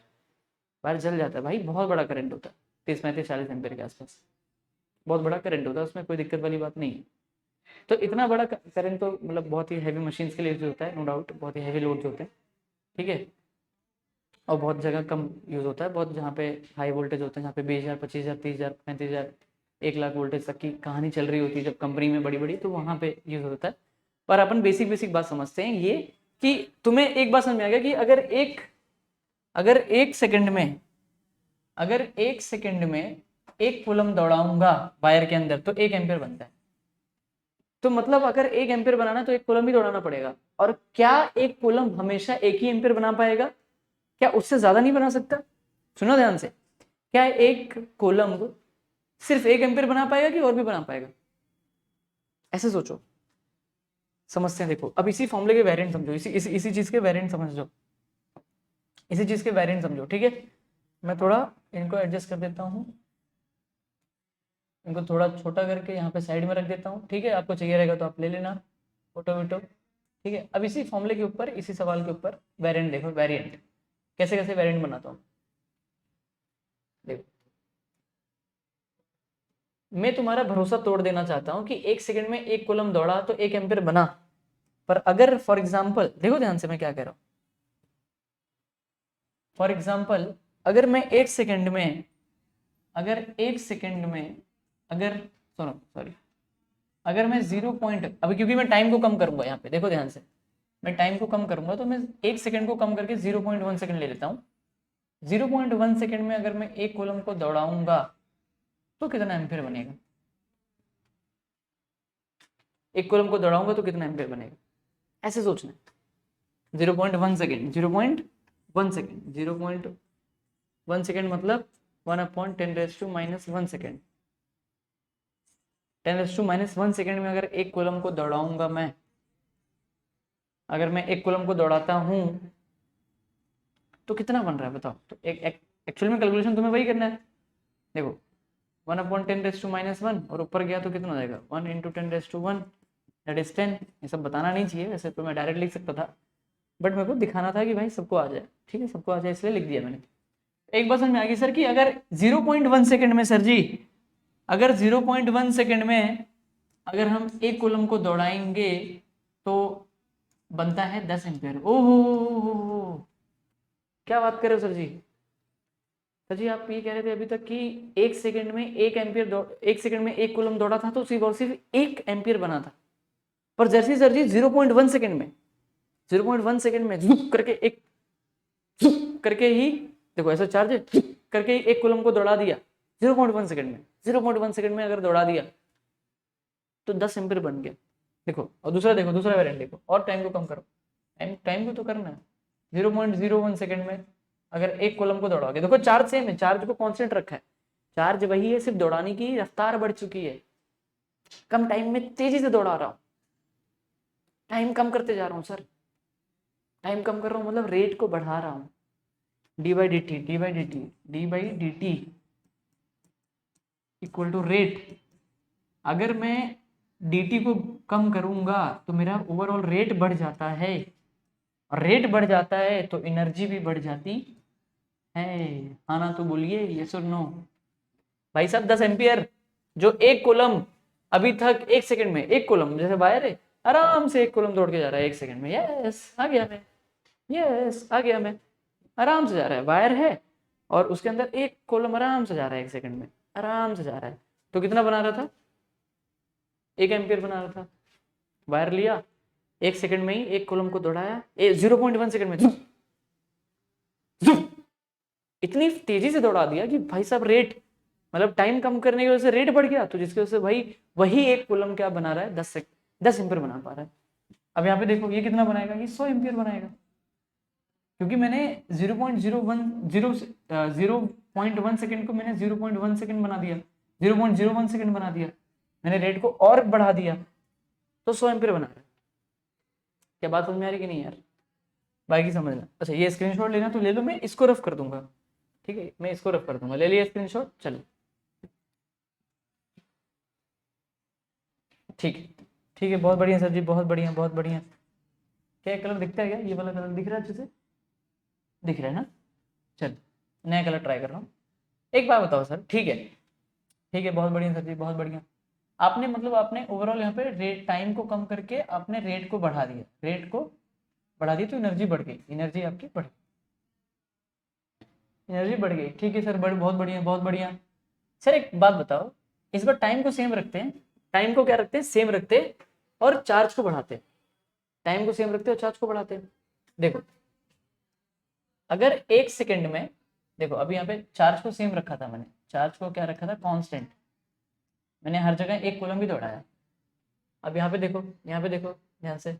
वायर जल जाता है भाई, बहुत बड़ा करंट होता है, 30-35-40 एम्पियर के आसपास बहुत बड़ा करंट होता है, उसमें कोई दिक्कत वाली बात नहीं है। तो इतना बड़ा करंट तो मतलब बहुत ही हैवी मशीन्स के लिए यूज होता है, नो डाउट, बहुत ही हैवी लोड होते हैं, ठीक है, और बहुत जगह कम यूज़ होता है, बहुत जहाँ पे हाई वोल्टेज होते हैं, जहाँ पे 20,000, 25,000, 30,000, 35,000, 1 लाख वोल्टेज तक की कहानी चल रही होती है जब कंपनी में बड़ी बड़ी, तो वहाँ पे यूज़ होता है। पर अपन बेसिक बेसिक बात समझते हैं ये, कि तुम्हें एक बात समझ में आ गया कि अगर एक सेकंड में, अगर 1 सेकंड में 1 कूलम दौड़ाऊंगा वायर के अंदर तो 1 एम्पियर बनता है। तो मतलब अगर 1 एम्पियर बनाना तो 1 कूलम ही दौड़ाना पड़ेगा। और क्या 1 कूलम हमेशा 1 ही एम्पियर बना पाएगा? क्या उससे ज्यादा नहीं बना सकता? सुनो ध्यान से, क्या 1 कूलम सिर्फ 1 एम्पियर बना पाएगा कि और भी बना पाएगा? ऐसे सोचो, समस्या देखो। अब इसी फॉर्मूले के वेरिएंट समझो, इसी चीज के वेरिएंट समझो, इसी चीज के वेरिएंट समझो, ठीक है। मैं थोड़ा इनको एडजस्ट कर देता हूँ, इनको थोड़ा छोटा करके यहाँ पे साइड में रख देता हूँ, ठीक है। आपको चाहिए रहेगा तो आप ले लेना फोटो वीटो, ठीक है। अब इसी फॉर्मूले के ऊपर, इसी सवाल के ऊपर वेरिएंट देखो, वेरिएंट कैसे कैसे वेरिएंट बनाता हूँ, देखो। मैं तुम्हारा भरोसा तोड़ देना चाहता हूँ कि 1 सेकंड में 1 कूलम दौड़ा तो 1 एम्पियर बना। पर अगर फॉर एग्जाम्पल, देखो ध्यान से मैं क्या कह रहा हूँ, फॉर एग्जाम्पल अगर मैं 1 सेकंड में, अगर 1 सेकंड में, अगर सुनो सॉरी, अगर मैं 0 अभी क्योंकि मैं टाइम को कम करूंगा यहाँ पे, देखो ध्यान से, मैं टाइम को कम करूंगा तो मैं 1 सेकंड को कम करके 0.1 सेकंड ले लेता हूँ। 0.1 सेकंड में अगर मैं 1 कूलम को दौड़ाऊंगा तो कितना एम्पियर बनेगा? 1 कूलम को दौड़ाऊंगा तो कितना एम्पियर बनेगा? ऐसे सोचना है। 0.1 सेकेंड, 0.1 सेकेंड, 0.1 सेकेंड मतलब 1/10⁻⁻1 सेकेंड। 10⁻⁻1 सेकेंड में अगर 1 कूलम को दौड़ाऊंगा मैं, अगर मैं 1 कूलम को दौड़ाता हूं तो कितना बन रहा है बताओ? तो एक एक्चुअल में कैलकुलेशन तुम्हें वही करना है। देखो 1/10⁻1 और ऊपर गया तो कितना हो जाएगा? 1 × 10⁻1 दैट इज 10। ये सब बताना नहीं चाहिए, वैसे तो मैं डायरेक्ट लिख सकता था, बट मेरे को दिखाना था कि भाई सबको आ जाए, ठीक है, सबको आ जाए, इसलिए लिख दिया मैंने। एक बात समझ में आ गई सर कि अगर 0.1 सेकंड में, सर जी अगर 0.1 सेकंड में अगर हम 1 कूलम को दौड़ाएंगे तो बनता है 10 एम्पियर। ओहो, क्या बात कर रहे हो सर जी? सर जी आप ये कह रहे थे अभी तक कि 1 सेकंड में 1 एम्पियर, 1 सेकंड में 1 कूलम दौड़ा था तो सिर्फ और सिर्फ 1 एम्पियर बना था। पर जैसे सर जी 0.1 सेकंड में, 0.1 सेकंड में जुक करके एक, जुक करके ही, देखो ऐसा चार्ज है, जुक करके ही 1 कूलम को दौड़ा दिया 0.1 सेकंड में, 0.1 सेकंड में अगर दौड़ा दिया तो 10 एम्पियर बन गया। देखो, और दूसरा देखो, दूसरा वेरिएंट देखो, और टाइम को कम करो, टाइम को तो करना है। 0.01 सेकंड में अगर 1 कूलम को दौड़ाओगे, देखो चार्ज सेम है, चार्ज को कांस्टेंट रखा है, चार्ज वही है, सिर्फ दौड़ाने की रफ्तार बढ़ चुकी है। कम टाइम में तेजी से दौड़ा रहा हूं, टाइम कम करते जा रहा हूं सर, टाइम कम कर रहा हूं मतलब रेट को बढ़ा रहा हूं। d/dt equal to rate. अगर मैं dt को कम करूंगा तो मेरा ओवरऑल रेट बढ़ जाता है, और रेट बढ़ जाता है तो एनर्जी भी बढ़ जाती है। हाँ ना तो बोलिए यस और नो। भाई साहब 10 एम्पियर, जो 1 कूलम अभी तक 1 सेकंड में, 1 कूलम जैसे वायर है, आराम से 1 कूलम दौड़ के जा रहा है 1 सेकंड में, यस आ गया मैं, यस आ गया मैं, आराम से जा रहा है, वायर है और उसके अंदर 1 कूलम आराम से जा रहा है 1 सेकंड में, आराम से जा रहा है। तो कितना बना रहा था? 1 एम्पियर बना रहा था। वायर लिया, 1 सेकंड में ही 1 कूलम को दौड़ाया, 0.1 सेकंड में इतनी तेजी से दौड़ा दिया कि भाई साहब रेट, मतलब टाइम कम करने की वजह से रेट बढ़ गया, तो जिसकी वजह से भाई वही 1 कूलम क्या बना रहा है? 10 एम्पियर बना पा रहा है। अब यहाँ पे देखो ये कितना बनाएगा? ये 100 एम्पियर बनाएगा, क्योंकि मैंने 0.010 0.1 सेकंड को मैंने 0.1 सेकंड बना दिया, 0.01 सेकंड बना दिया, मैंने रेट को और बढ़ा दिया, तो 100 एम्पीयर बना रहा है। क्या बात समझ में आ रही कि नहीं यार? बाकी समझना। अच्छा ये स्क्रीनशॉट लेना तो ले लो, मैं इसको रफ कर दूंगा, ठीक है, मैं इसको रफ कर दूंगा, ले लिया स्क्रीनशॉट, चलो ठीक है, ठीक है, बहुत बढ़िया सर जी, बहुत बढ़िया, बहुत बढ़िया। क्या कलर दिखता है क्या? ये वाला कलर दिख रहा है अच्छे से? दिख रहा है ना? चल नया कलर ट्राई कर रहा हूँ। एक बात बताओ सर, ठीक है, ठीक है, बहुत बढ़िया सर जी, बहुत बढ़िया। आपने मतलब आपने ओवरऑल यहाँ पे रेट टाइम को कम करके आपने रेट को बढ़ा दिया, रेट को बढ़ा दी तो एनर्जी बढ़ गई, एनर्जी आपकी बढ़ गई, एनर्जी बढ़ गई, ठीक है सर, बहुत बढ़िया, बहुत बढ़िया। सर एक बात बताओ, इस बार टाइम को सेम रखते हैं, टाइम को क्या रखते हैं, सेम रखते हैं, और चार्ज को बढ़ाते हैं, टाइम को सेम रखते हैं और चार्ज को बढ़ाते हैं। देखो अगर 1 सेकंड में, देखो अभी यहाँ पे चार्ज को सेम रखा था मैंने, चार्ज को क्या रखा था, कांस्टेंट, मैंने हर जगह 1 कूलम भी दौड़ाया। अब यहाँ पे देखो, यहाँ पे देखो ध्यान से,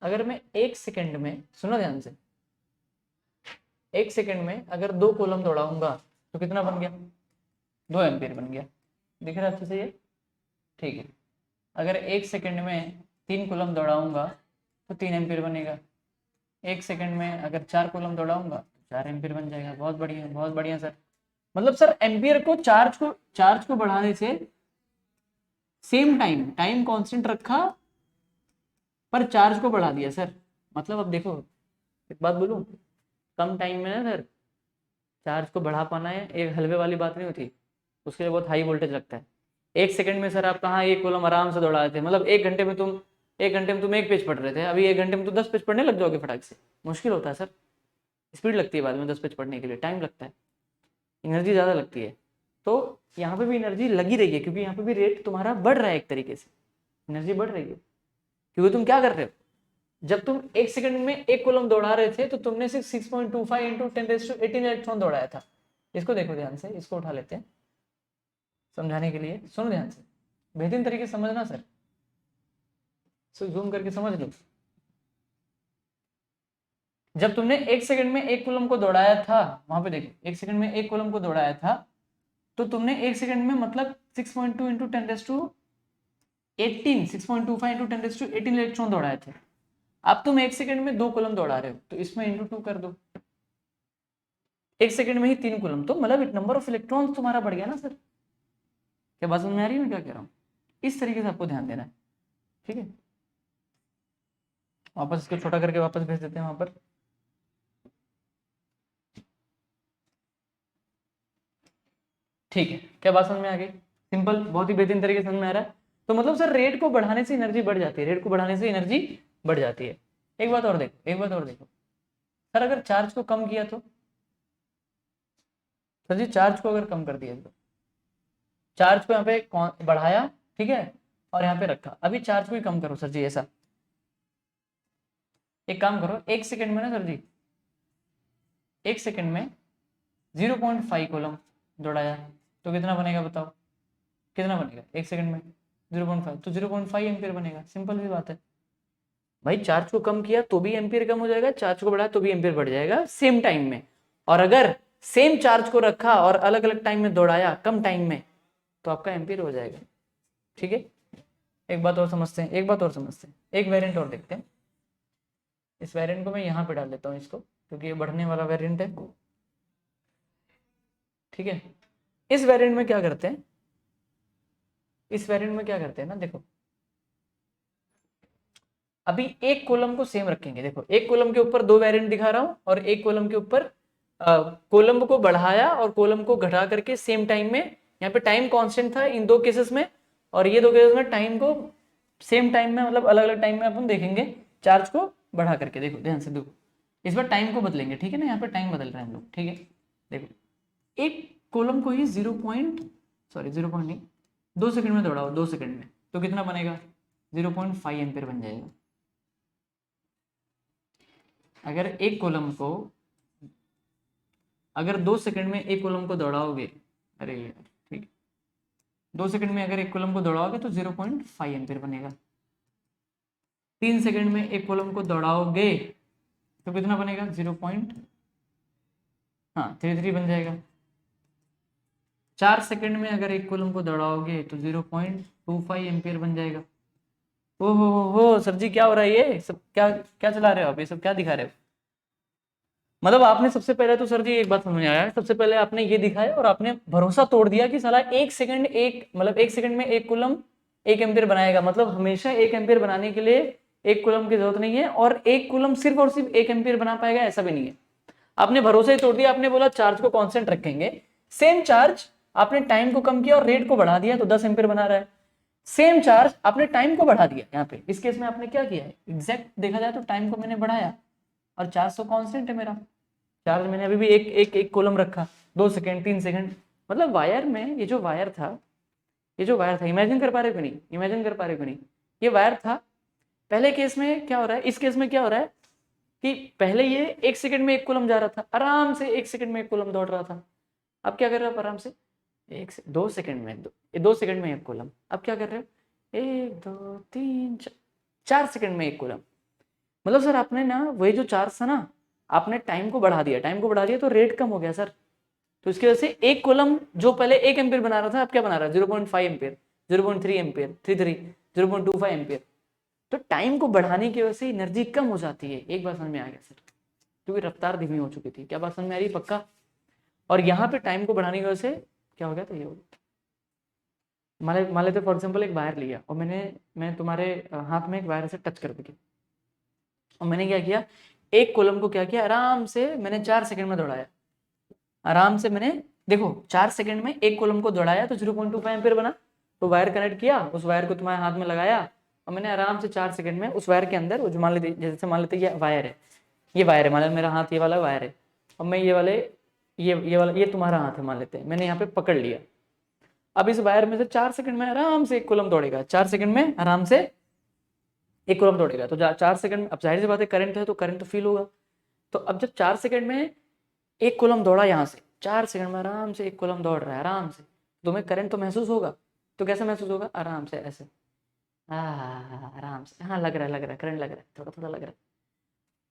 अगर मैं 1 सेकंड में, सुनो ध्यान से, 1 सेकंड में अगर 2 कूलम दौड़ाऊंगा तो कितना बन गया, 2 एम्पीयर बन गया। दिख रहा है अच्छे से ये? ठीक है। अगर 1 सेकंड में 3 कूलम दौड़ाऊंगा तो 3 एम्पीयर बनेगा। 1 सेकंड में अगर 4 कूलम दौड़ाऊंगा तो 4 एम्पीयर बन जाएगा। बहुत बढ़िया, बहुत बढ़िया सर। मतलब सर एम्पीयर को, चार्ज को बढ़ाने से सेम टाइम, टाइम कांस्टेंट रखा पर चार्ज को बढ़ा दिया सर। मतलब अब देखो एक बात बोलूं, कम टाइम में ना सर चार्ज को बढ़ा पाना है एक हलवे वाली बात नहीं होती, उसके लिए बहुत हाई वोल्टेज लगता है। 1 सेकंड में सर आप कहाँ 1 कूलम आराम से दौड़ा थे, मतलब 1 घंटे में तुम, 1 घंटे में तुम 1 पेज पढ़ रहे थे, अभी 1 घंटे में तुम 10 पेज पढ़ने लग जाओगे फटाक से। मुश्किल होता है सर, स्पीड लगती है बाद में 10 पेज पढ़ने के लिए, टाइम लगता है, एनर्जी ज़्यादा लगती है। तो यहाँ पे भी एनर्जी लगी रही है, क्योंकि यहाँ पे भी रेट तुम्हारा बढ़ रहा है, एक तरीके से एनर्जी बढ़ रही है, क्योंकि तुम क्या कर रहे हो, जब तुम 1 सेकंड में 1 कूलम दौड़ा रहे थे तो तुमने सिर्फ 6.25 इंटू 10⁻18 इलेक्ट्रॉन दौड़ाया था। इसको देखो ध्यान से, इसको उठा लेते हैं समझाने के लिए, सुनो ध्यान से, बेहतरीन तरीके से समझना सर, जूम करके समझ लो। जब तुमने 1 सेकंड में 1 कूलम को दौड़ाया था, वहां पे देखो 1 सेकंड में 1 कूलम को दौड़ाया था, तो तुमने 1 सेकंड में मतलब 6.2 इंटू 10⁻18, 6.25 इंटू 10⁻18 इलेक्ट्रॉन दौड़ाए थे। अब तुम 1 सेकंड में 2 कूलम दौड़ा रहे हो, तो इसमें इंटू 2 कर दो, 1 सेकंड में ही 3 कूलम, तो मतलब नंबर ऑफ इलेक्ट्रॉन तुम्हारा बढ़ गया ना सर। क्या बात समझ में आ रही है मैं क्या कह रहा हूँ? इस तरीके से आपको ध्यान देना है, ठीक है। वापस इसको छोटा करके वापस भेज देते हैं वहां पर। ठीक है, क्या बात समझ में आ गई? सिंपल, बहुत ही बेहतरीन तरीके से समझ में आ रहा है। तो मतलब सर रेट को बढ़ाने से एनर्जी बढ़ जाती है, रेट को बढ़ाने से एनर्जी बढ़ जाती है। एक बात और देखो, एक बात और देखो सर, अगर चार्ज को कम किया तो, सर जी चार्ज को अगर कम कर दिया तो, चार्ज को यहाँ पे बढ़ाया, ठीक है, और यहाँ पे रखा, अभी चार्ज को ही कम करो सर जी। ऐसा एक काम करो, 1 सेकंड में ना सर जी, 1 सेकंड में 0.5 कूलम दौड़ाया तो कितना बनेगा बताओ, कितना बनेगा 1 सेकंड में 0.5, तो 0.5 एम्पियर बनेगा। सिंपल सी बात है भाई, चार्ज को कम किया तो भी एम्पियर कम हो जाएगा, चार्ज को बढ़ाया तो भी एम्पियर बढ़ जाएगा सेम टाइम में। और अगर सेम चार्ज को रखा और अलग अलग टाइम में दौड़ाया कम टाइम में, तो आपका एम्पियर हो जाएगा, ठीक है। एक बात और समझते हैं, एक बात और समझते हैं, एक वेरिएंट और देखते हैं। इस वेरिएंट को मैं यहाँ पे डाल लेता हूँ इसको, क्योंकि ये बढ़ने वाला वेरिएंट है, ठीक है। इस वेरिएंट में क्या करते हैं, इस वेरिएंट में क्या करते हैं ना, देखो अभी 1 कॉलम को सेम रखेंगे। देखो 1 कॉलम के ऊपर 2 वेरिएंट दिखा रहा हूँ, और 1 कॉलम के ऊपर कॉलम को बढ़ाया और कॉलम को घटा करके सेम टाइम में, यहाँ पे टाइम कांस्टेंट था इन 2 केसेस में, और ये 2 केसेस में टाइम को सेम टाइम में, मतलब अलग अलग टाइम में अपन देखेंगे चार्ज को बढ़ा करके। देखो ध्यान से देखो, इस बार टाइम को बदलेंगे, ठीक है ना, यहाँ पे टाइम बदल रहे हैं हम लोग, ठीक है। देखो 1 कॉलम को ही 0 पॉइंट नहीं, 2 सेकंड में दौड़ाओ, 2 सेकंड में, तो कितना बनेगा 0.5 एम्पियर बन जाएगा। अगर 1 कॉलम को, अगर 2 सेकंड में 1 कॉलम को दौड़ाओगे, अरे यार ठीक, 2 सेकंड में अगर 1 कॉलम को दौड़ाओगे तो 0.5 एम्पियर बनेगा। 3 सेकंड में 1 कॉलम को दौड़ाओगे तो कितना बनेगा 0. हाँ 3 बन जाएगा। 4 सेकंड में अगर एक कूलम को दौड़ाओगे तो 0.25 एम्पियर बन जाएगा। हो सर जी, क्या हो रहा है ये सब? क्या क्या चला रहे हो आप? ये सब क्या दिखा रहे हो? मतलब आपने सबसे पहले तो सर जी एक बात समझ में आया, सबसे पहले आपने ये दिखाया और आपने भरोसा तोड़ दिया कि साला 1 सेकंड मतलब 1 सेकंड में एक कूलम 1 एम्पियर बनाएगा। मतलब हमेशा 1 एम्पियर बनाने के लिए एक कूलम की जरूरत नहीं है, और एक कूलम सिर्फ और सिर्फ 1 एम्पियर बना पाएगा ऐसा भी नहीं है। आपने भरोसा ही तोड़ दिया। आपने बोला चार्ज को कांस्टेंट रखेंगे, सेम चार्ज आपने टाइम को कम किया और रेट को बढ़ा दिया तो 10 एम्पियर बना रहा है। सेम चार्ज आपने टाइम को बढ़ा दिया। यहाँ पे इस केस में आपने क्या किया है, एग्जैक्ट देखा जाए तो टाइम को मैंने बढ़ाया और चार्ज तो कांस्टेंट है मेरा। चार्ज मैंने अभी भी एक एक एक कॉलम रखा, 2 सेकंड 3 सेकंड। मतलब वायर में ये जो वायर था, ये जो वायर था, इमेजिन कर पा रहे हो कि नहीं, इमेजिन कर पा रहे हो कि नहीं, ये वायर था। पहले केस में क्या हो रहा है, इस केस में क्या हो रहा है कि पहले ये 1 सेकंड में एक कॉलम जा रहा था, आराम से 1 सेकंड में एक कॉलम दौड़ रहा था। अब क्या कर रहे हो आराम से, 2 सेकंड में 2 सेकंड में एक कॉलम। अब क्या कर रहे हो, 1 2 3 4 सेकंड में एक कॉलम। मतलब सर आपने ना वही जो चार्ज था ना, आपने टाइम को बढ़ा दिया, टाइम को बढ़ा दिया तो रेट कम हो गया सर। तो इसकी वजह से एक कॉलम जो पहले 1 एम्पियर बना रहा था अब क्या बना रहा है, 0.5 एम्पियर, 0.3 एम्पियर, 0.25 एम्पियर। तो टाइम को बढ़ाने की वजह से एनर्जी कम हो जाती है। एक बार समझ में आ गया सर, क्योंकि रफ्तार धीमी हो चुकी थी। क्या बात समझ में आ रही है पक्का? और यहाँ पे टाइम को बढ़ाने की वजह से क्या हो गया, तो ये हो गया। मान लेते फॉर एग्जाम्पल एक वायर लिया और मैं तुम्हारे हाथ में एक वायर से टच कर दिया और मैंने क्या किया, एक कॉलम को क्या किया, आराम से मैंने 4 सेकंड में दौड़ाया। आराम से मैंने देखो 4 सेकंड में एक कॉलम को दौड़ाया तो 0.25 एम्पियर बना। तो वायर कनेक्ट किया, उस वायर को तुम्हारे हाथ में लगाया और मैंने आराम से 4 सेकंड में उस वायर के अंदर, वो जो मान लेते जैसे मान लेते ये वायर है, ये वायर है, मान लेते मेरा हाथ ये वाला वायर है और मैं ये वाले ये वाला ये तुम्हारा हाथ है मान लेते हैं, मैंने यहाँ पे पकड़ लिया। अब इस वायर में से 4 सेकंड में आराम से एक कॉलम दौड़ेगा, 4 सेकंड में आराम से एक कॉलम दौड़ेगा। तो 4 सेकंड, अब जाहिर सी बात है करंट है तो करंट तो फील होगा। तो अब जब 4 सेकंड में एक कॉलम दौड़ा, यहाँ से 4 सेकंड में आराम से एक कॉलम दौड़ रहा है आराम से, तुम्हें करंट तो महसूस होगा। तो कैसे महसूस होगा, आराम से ऐसे, आराम से, हाँ लग रहा है करंट लग रहा है, थोड़ा थोड़ा लग रहा है।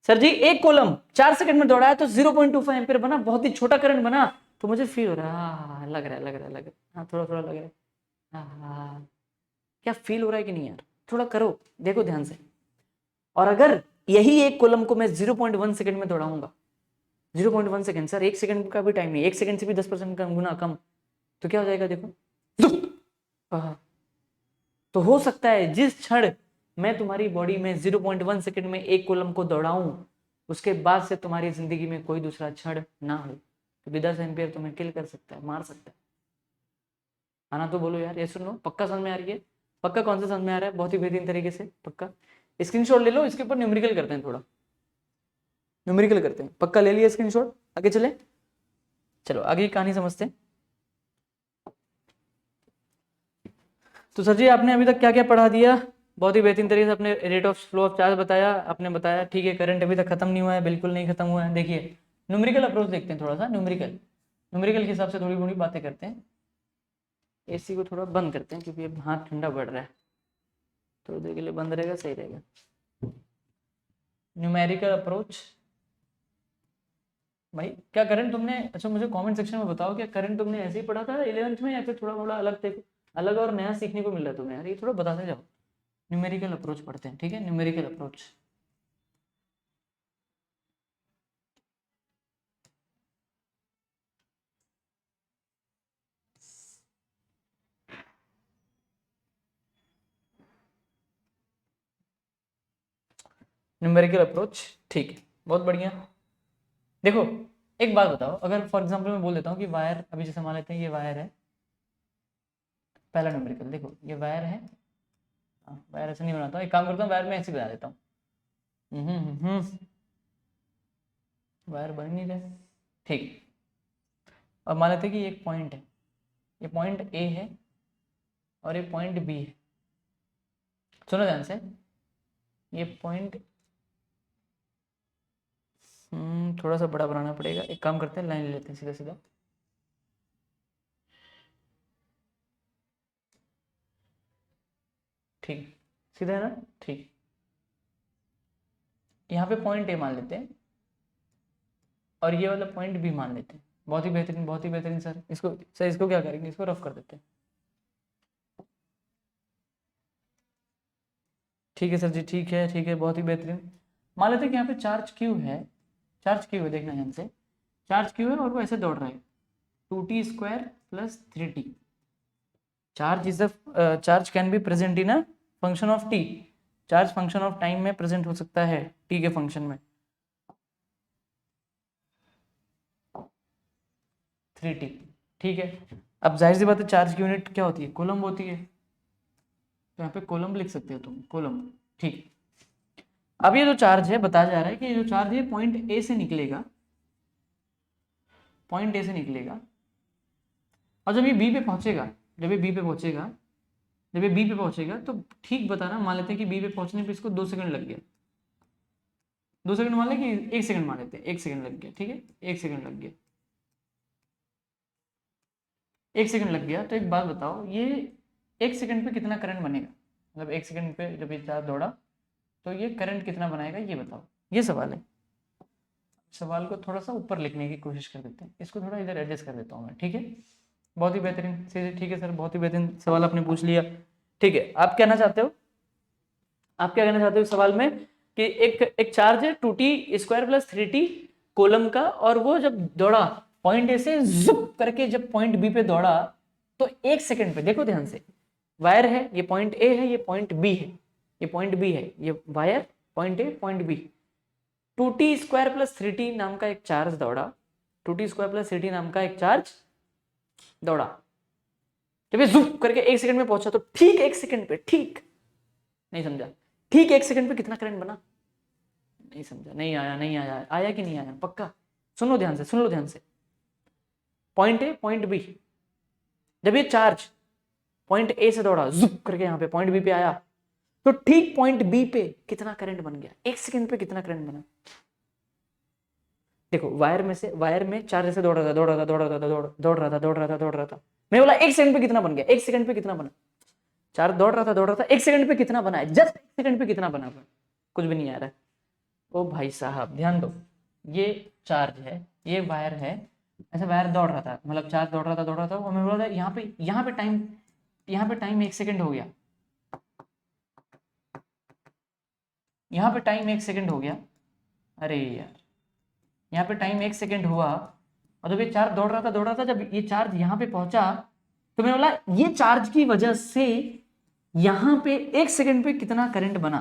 सर जी एक कॉलम 4 सेकंड में दौड़ा है तो 0.25 एम्पियर बना, बहुत ही छोटा करंट बना। तो मुझे फील हो रहा है, हाँ लग रहा है लग रहा है लग रहा है, हाँ थोड़ा थोड़ा लग रहा है। हाँ, क्या फील हो रहा है कि नहीं यार, थोड़ा करो, देखो ध्यान से। और अगर यही एक कॉलम को मैं 0.1 सेकंड में दौड़ाऊंगा, 0.1 सेकंड सर, 1 सेकंड का भी टाइम नहीं, 1 सेकंड से भी 10% कम गुना कम, तो क्या हो जाएगा देखो। आह, तो हो सकता है जिस क्षण मैं तुम्हारी बॉडी में 0.1 सेकंड में एक कॉलम को दौड़ाऊं, उसके बाद से तुम्हारी जिंदगी में कोई दूसरा क्षण ना हो, तो 10 एम्पियर तुम्हें किल कर सकता है, मार सकता है। आना तो बोलो यार, ये सुन लो, पक्का समझ में आ रही है? पक्का कौन सा समझ में आ रहा है, बहुत ही बेहतरीन तरीके से पक्का। स्क्रीनशॉट ले लो, इसके ऊपर न्यूमेरिकल करते हैं, थोड़ा न्यूमेरिकल करते हैं। पक्का ले लिया स्क्रीनशॉट, आगे चले, चलो आगे की कहानी समझते हैं। तो सर जी आपने अभी तक क्या क्या पढ़ा दिया, बहुत ही बेहतरीन तरीके से अपने rate of flow of charge बताया, आपने बताया ठीक है करंट अभी तक खत्म नहीं हुआ है, बिल्कुल नहीं खत्म हुआ है। देखिए न्यूमेरिकल अप्रोच देखते हैं, थोड़ा सा न्यूमेरिकल न्यूमेरिकल के हिसाब से थोड़ी थोड़ी बातें करते हैं। एसी को थोड़ा बंद करते हैं क्योंकि अब हाथ ठंडा पड़ रहा है, थोड़ी देर के लिए बंद रहेगा, सही रहेगा। न्यूमेरिकल अप्रोच, भाई क्या करंट तुमने, अच्छा मुझे कमेंट सेक्शन में बताओ, क्या करंट तुमने ऐसे ही पढ़ा था 11th में या फिर थोड़ा थोड़ा अलग थे, अलग और नया सीखने को मिल रहा है तुम्हें यार, ये थोड़ा बताते जाओ। न्यूमेरिकल अप्रोच पढ़ते हैं, ठीक है, न्यूमेरिकल अप्रोच। न्यूमेरिकल अप्रोच, ठीक है, बहुत बढ़िया। देखो एक बात बताओ, अगर फॉर एग्जांपल मैं बोल देता हूँ कि वायर, अभी जैसे मान लेते हैं ये वायर है, पहला न्यूमेरिकल देखो ये वायर है, वायर ऐसे नहीं बनाता हूँ, एक काम करता हूँ वायर में ऐसे बना देता हूँ, वायर बन नहीं रहे, ठीक। और मान लेते हैं कि एक पॉइंट है, ये पॉइंट ए है और ये पॉइंट बी है। सुनो ध्यान से, ये पॉइंट थोड़ा सा बड़ा बनाना पड़ेगा, एक काम करते हैं लाइन ले लेते हैं सीधा सीधा, ठीक, सीधा है ना, ठीक। यहाँ पे पॉइंट ए मान लेते हैं, और ये वाला पॉइंट भी मान लेते हैं। बहुत ही बेहतरीन, बहुत ही बेहतरीन सर। इसको क्या करेंगे, इसको रफ कर देते हैं। ठीक है सर जी, ठीक है, ठीक है, बहुत ही बेहतरीन। मान लेते हैं कि यहाँ पे चार्ज क्यू है, चार्ज क्यू है, देखना ध्यान से, चार्ज क्यू है और वो ऐसे दौड़ रहा है 2t² + 3t। Charge is the charge can be present in a function of T. Charge function of time में प्रेजेंट हो सकता है टी के फंक्शन में। 3t, ठीक है। अब जाहिर सी बात है चार्ज की यूनिट क्या होती है, कूलम्ब होती है, तो यहाँ पे कूलम्ब लिख सकते हो तुम, कूलम्ब, ठीक। अब ये जो चार्ज है बताया जा रहा है कि ये जो चार्ज है पॉइंट ए से निकलेगा, पॉइंट ए से निकलेगा, और जब ये बी पे पहुंचेगा, जब ये बी पे पहुंचेगा, जब ये बी पे पहुंचेगा तो ठीक बताना, मान लेते हैं कि बी पे पहुंचने पे इसको 2 सेकंड लग गया, 2 सेकंड मान ले कि 1 सेकंड मान लेते हैं, 1 सेकंड लग गया, ठीक है, 1 सेकंड लग गया, 1 सेकंड लग गया। तो एक बात बताओ, ये 1 सेकंड पे कितना करंट बनेगा, मतलब 1 सेकंड पे जब ये चार्ज दौड़ा तो ये करंट कितना बनाएगा, ये बताओ, ये सवाल है। सवाल को थोड़ा सा ऊपर लिखने की कोशिश कर देते हैं, इसको थोड़ा इधर एडजस्ट कर देता हूँ मैं, ठीक है। बहुत ही बेहतरीन, ठीक है सर, बहुत ही बेहतरीन सवाल आपने पूछ लिया, ठीक है। आप कहना चाहते हो, आप क्या कहना चाहते हो इस सवाल में कि एक चार्ज है 2t² + 3t कोलम का, और वो जब दौड़ा पॉइंट ए से जुप करके जब पॉइंट बी पे दौड़ा तो 1 सेकंड पे, देखो ध्यान से, वायर है, ये पॉइंट ए है, ये पॉइंट बी है, ये पॉइंट बी है, ये wire, point A, point B, 2t² + 3t नाम का एक चार्ज दौड़ा, 2t² + 3t नाम का एक चार्ज दौड़ा, जब ये जुप करके 1 सेकंड में पहुंचा तो ठीक 1 सेकंड पे, ठीक, नहीं समझा, ठीक 1 सेकंड पे कितना करंट बना, नहीं समझा, नहीं आया, नहीं आया, आया कि नहीं आया, पक्का सुन लो ध्यान से, सुन लो ध्यान से। पॉइंट ए, पॉइंट बी, जब ये चार्ज पॉइंट ए से दौड़ा जुप करके यहाँ पे पॉइंट बी पे आया तो ठीक पॉइंट बी पे कितना करंट बन गया, 1 सेकंड पे कितना करंट बना। देखो वायर में चार्ज ऐसे दौड़ रहा था, दौड़ रहा था, दौड़ रहा था, दौड़ रहा था, दौड़ रहा था, दौड़ रहा था, मैं बोला 1 सेकंड पे कितना बन गया, 1 सेकंड पे कितना बना, चार्ज दौड़ रहा था, दौड़ रहा था, 1 सेकंड पे कितना बना है, जस्ट 1 सेकंड पे कितना बना, कुछ भी नहीं आ रहा है। ओ भाई साहब ध्यान दो, ये चार्ज है, ये वायर है, ऐसे वायर दौड़ रहा था, मतलब चार्ज दौड़ रहा था, और मैं बोल रहा था यहाँ पे टाइम 1 सेकंड हो गया, यहाँ पे टाइम 1 सेकंड हो गया, अरे यार, यहाँ पे टाइम 1 सेकंड हुआ, और जब ये चार्ज दौड़ रहा था, जब ये चार्ज यहाँ पे पहुंचा तो मैंने बोला ये चार्ज की वजह से यहाँ पे 1 सेकंड पे कितना करंट बना।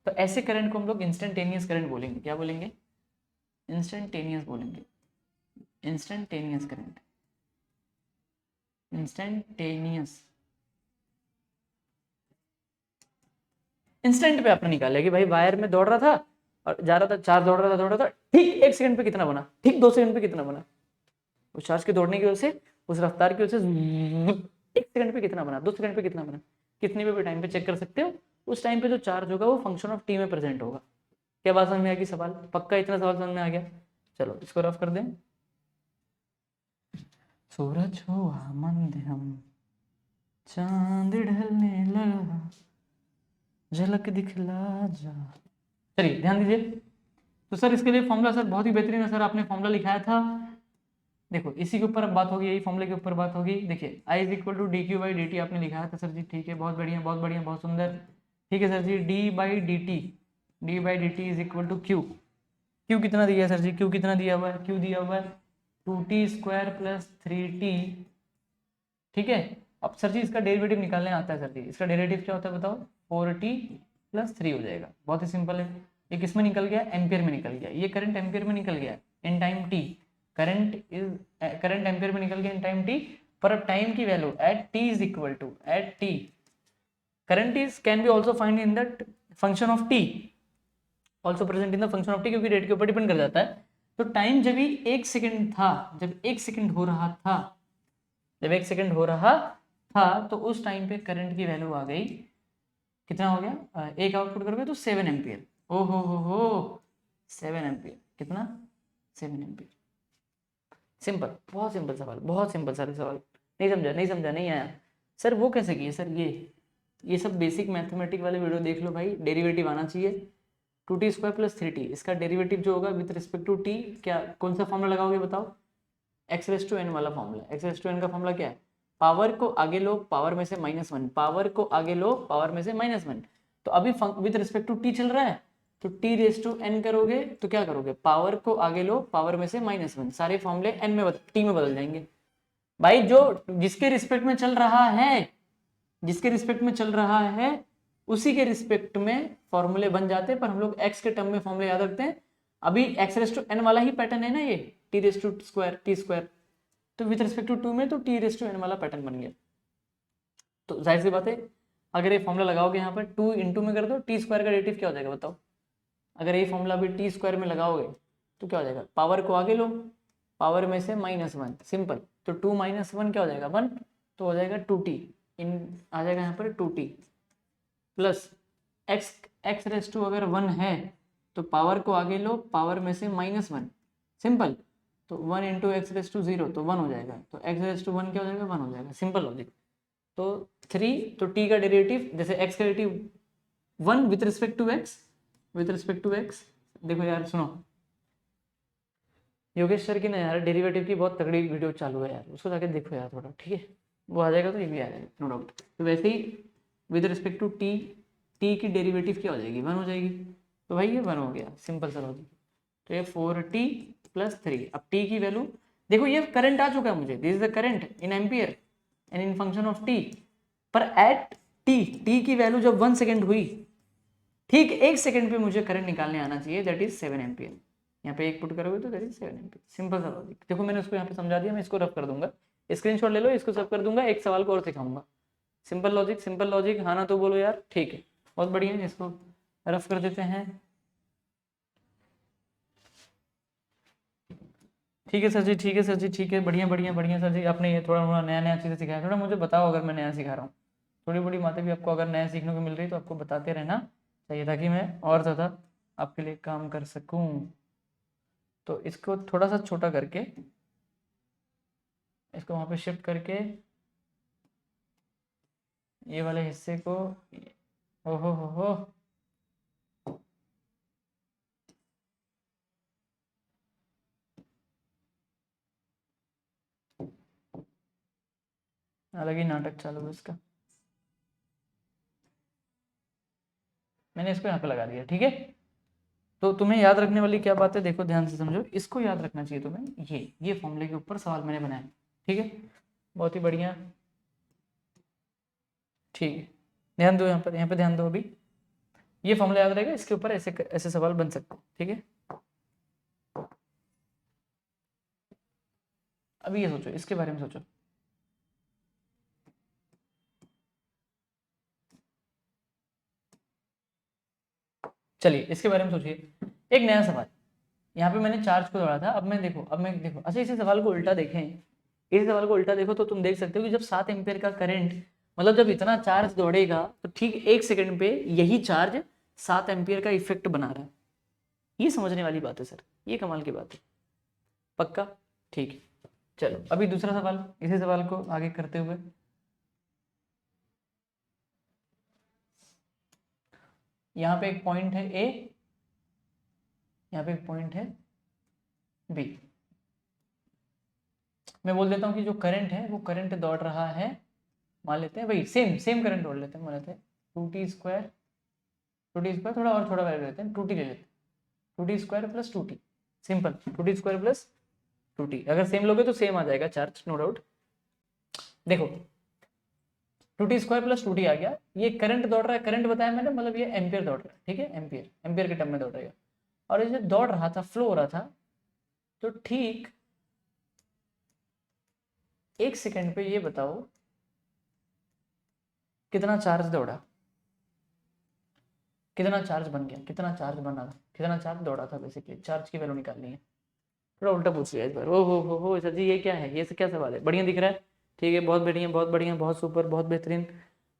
तो ऐसे करंट को हम लोग इंस्टेंटेनियस करंट बोलेंगे, क्या बोलेंगे, इंस्टेंटेनियस बोलेंगे, इंस्टेंटेनियस करंट, इंस्टेंटेनियस, इंस्टेंट पे आपने निकाला कि भाई वायर में दौड़ रहा था और जा रहा था, चार्ज दौड़ रहा था, ठीक 1 सेकंड पे कितना बना, ठीक 2 सेकंड पे कितना बना, उस चार्ज के दौड़ने की वजह से, उस रफ्तार की वजह से 1 सेकंड पे कितना बना, 2 सेकंड पे कितना बना, कितने भी टाइम पे चेक कर सकते हो। उस टाइम पे जो चार्ज होगा वो फंक्शन ऑफ टी में प्रेजेंट होगा। क्या बात समझ में आ गई, सवाल पक्का, इतना सवाल समझ में आ गया। चलो इसको रफ कर दें। सूरज हुआ मंध्यम, चांद ढलने लगा, झलक दिखला जा। चलिए ध्यान दीजिए, तो सर इसके लिए फॉर्मूला सर बहुत ही बेहतरीन है सर, आपने फॉर्मूला लिखाया था, देखो इसी के ऊपर अब बात होगी, यही फॉर्मूले के ऊपर बात होगी। देखिए I = dq/dt आपने लिखाया था सर जी, ठीक है, बहुत बढ़िया, बहुत बढ़िया, बहुत सुंदर, ठीक है सर जी। d/dt = q कितना दिया है सर जी, q कितना दिया हुआ है, q दिया हुआ है 2t² + 3t, ठीक है। अब सर जी इसका डेरिवेटिव निकालने आता है सर जी, इसका डेरिवेटिव क्या होता है बताओ, 4t + 3 हो जाएगा, बहुत ही सिंपल है। ये किस में निकल गया, एम्पियर में निकल गया, ये करंट एम्पियर में निकल गया in time t, current ampere में निकल गया इन टाइम t, पर अब टाइम की value at t current is can be also find in that function of t, also present in the function of t, क्योंकि रेट के ऊपर depend कर जाता है। तो टाइम जब भी 1 सेकंड था, जब 1 सेकंड हो रहा था, जब 1 सेकंड हो रहा था तो उस टाइम पे करंट की वैल्यू आ गई, कितना हो गया, एक आउटपुट करोगे तो 7 एम्पियर, ओ हो 7 एम्पियर, कितना, 7 एम्पियर। सिंपल, बहुत सिंपल सवाल, बहुत सिंपल सारे सवाल, नहीं समझा, नहीं समझा, नहीं आया सर, वो कैसे किए सर, ये सब बेसिक मैथमेटिक वाले वीडियो देख लो भाई, डेरिवेटिव आना चाहिए, 2t स्क्वायर प्लस 3t, इसका डेरिवेटिव जो होगा विद रिस्पेक्ट टू t, क्या कौन सा फॉर्मूला लगाओगे बताओ? x रेस टू n वाला formula. x raise to n का फॉर्मूला क्या है? पावर को आगे लो, पावर में से -1, पावर को आगे लो, पावर में से -1। तो अभी विद रिस्पेक्ट टू t चल रहा है, तो t रेस टू n करोगे तो क्या करोगे? पावर को आगे लो, पावर में से -1, सारे फॉर्मूले n में t में बदल जाएंगे भाई। जो जिसके रिस्पेक्ट में चल रहा है, जिसके रिस्पेक्ट में चल रहा है उसी के रिस्पेक्ट में फॉर्मूले बन जाते हैं, पर हम लोग x के टर्म में फॉर्मूले याद रखते हैं। अभी x रेस टू n वाला ही पैटर्न है ना ये, t raise to square t square, तो विद रिस्पेक्ट टू 2 में तो t रेस टू n वाला पैटर्न बन गया। तो जाहिर सी बात है अगर ये फॉर्मूला लगाओगे यहाँ पर 2 इंटू में कर दो, t स्क्वायर का डेरिवेटिव क्या हो जाएगा बताओ? अगर ये फॉर्मूला अभी t स्क्वायर में लगाओगे तो क्या हो जाएगा? पावर को आगे लो, पावर में से -1, सिंपल। तो 2 - 1 क्या हो जाएगा? 1, तो हो जाएगा 2t, इन आ जाएगा यहाँ पर 2t plus x raise to अगर 1 है तो पावर को आगे लो, पावर में से -1, सिंपल। तो 1 इंटू एक्स रेस टू 0 तो 1 हो जाएगा, तो x रेस टू 1 क्या हो जाएगा? 1 हो जाएगा, सिंपल लॉजिक। तो 3, तो t का डेरिवेटिव, जैसे x का derivative 1 with respect to x, with respect to x। देखो यार सुनो, योगेश सर की ना यार डेरिवेटिव की बहुत तगड़ी वीडियो चालू है यार, उसको जाके देखो यार थोड़ा, ठीक है? वो आ जाएगा तो ये भी आ जाएगा, नो डाउट। तो वैसे ही with respect to t, t की डेरिवेटिव क्या हो जाएगी? 1 हो जाएगी, तो भाई ये 1 हो गया, सिंपल सा लॉजिक। तो ये 4t प्लस 3। अब t की वैल्यू देखो, ये करंट आ चुका है मुझे, this is the current in ampere and in function of t, पर एट t की वैल्यू जब 1 सेकेंड हुई, ठीक 1 सेकेंड पे मुझे करंट निकालने आना चाहिए, दैट इज 7 एम्पियर। यहाँ पे 1 पुट करोगे तो दैट इज 7 एम्पियर, सिंपल सा लॉजिक। देखो मैंने उसको यहाँ पे समझा दिया, मैं इसको रफ कर दूंगा, स्क्रीनशॉट ले लो, इसको सब कर दूंगा, एक सवाल को और सिखाऊंगा। सिंपल लॉजिक, सिंपल लॉजिक, हाँ ना तो बोलो यार, ठीक है, बहुत बढ़िया। इसको रफ कर देते हैं। ठीक है सर जी, ठीक है सर जी, ठीक है, बढ़िया बढ़िया बढ़िया सर जी। आपने ये थोड़ा थोड़ा नया नया चीज़ें सिखाया, थोड़ा मुझे बताओ अगर मैं नया सिखा रहा हूँ। थोड़ी बड़ी बातें भी आपको अगर नया सीखने को मिल रही है तो आपको बताते रहना चाहिए, ताकि मैं और ज़्यादा आपके लिए काम कर सकूँ। तो इसको थोड़ा सा छोटा करके, इसको वहाँ पे शिफ्ट करके, ये वाले हिस्से को, हो अलग ही नाटक चालू है इसका। मैंने इसको यहाँ पे लगा दिया, ठीक है? तो तुम्हें याद रखने वाली क्या बात है, देखो ध्यान से समझो, इसको याद रखना चाहिए तुम्हें। ये फॉर्मूले के ऊपर सवाल मैंने बनाया, ठीक है? बहुत ही बढ़िया, ठीक है, ध्यान दो यहाँ पे ध्यान दो। अभी ये फॉर्मूला याद रहेगा, इसके ऊपर ऐसे ऐसे सवाल बन सकते हैं, ठीक है? अभी ये सोचो, इसके बारे में सोचो। चलिए इसके बारे में सोचिए, एक नया सवाल। यहाँ पे मैंने चार्ज को दौड़ा था, अब मैं देखो अच्छा, इसी सवाल को उल्टा देखें, इस सवाल को उल्टा देखो तो तुम देख सकते हो कि जब 7 एम्पियर का करंट, मतलब जब इतना चार्ज दौड़ेगा तो ठीक 1 सेकंड पे यही चार्ज 7 एम्पियर का इफेक्ट बना रहा है। ये समझने वाली बात है सर, ये कमाल की बात है, पक्का? ठीक है, चलो अभी दूसरा सवाल, इसी सवाल को आगे करते हुए, यहाँ पे एक पॉइंट है ए, यहाँ पे एक पॉइंट है बी। मैं बोल देता हूँ कि जो करंट है वो करंट दौड़ रहा है, मान लेते हैं भाई सेम करंट दौड़ लेते हैं, मान लेते हैं 2t स्क्वायर, थोड़ा और छोटा वैल्यू लेते हैं, 2t ले लेते हैं, 2t square plus 2t, simple, 2t square plus 2t। अगर सेम लोगे तो सेम आ जाएगा चार्ज, नो डाउट। देखो 2t स्क्वायर प्लस 2t आ गया, ये करंट दौड़ रहा है, करंट बताया मैंने, मतलब ये एम्पियर दौड़ रहा है, ठीक है? एम्पियर के टर्म में दौड़ रहेगा, और ये दौड़ रहा था, फ्लो हो रहा था, तो ठीक 1 सेकंड पे ये बताओ कितना चार्ज दौड़ा, कितना चार्ज बन गया, कितना चार्ज बना था, कितना चार्ज दौड़ा था, बेसिकली चार्ज की वैल्यू निकालनी है। थोड़ा उल्टा पूछ लिया इस बार, ओ हो सर जी, ये क्या है, ये क्या सवाल है? बढ़िया दिख रहा है, ठीक है, बहुत बढ़िया, बहुत बढ़िया, बहुत सुपर, बहुत बेहतरीन।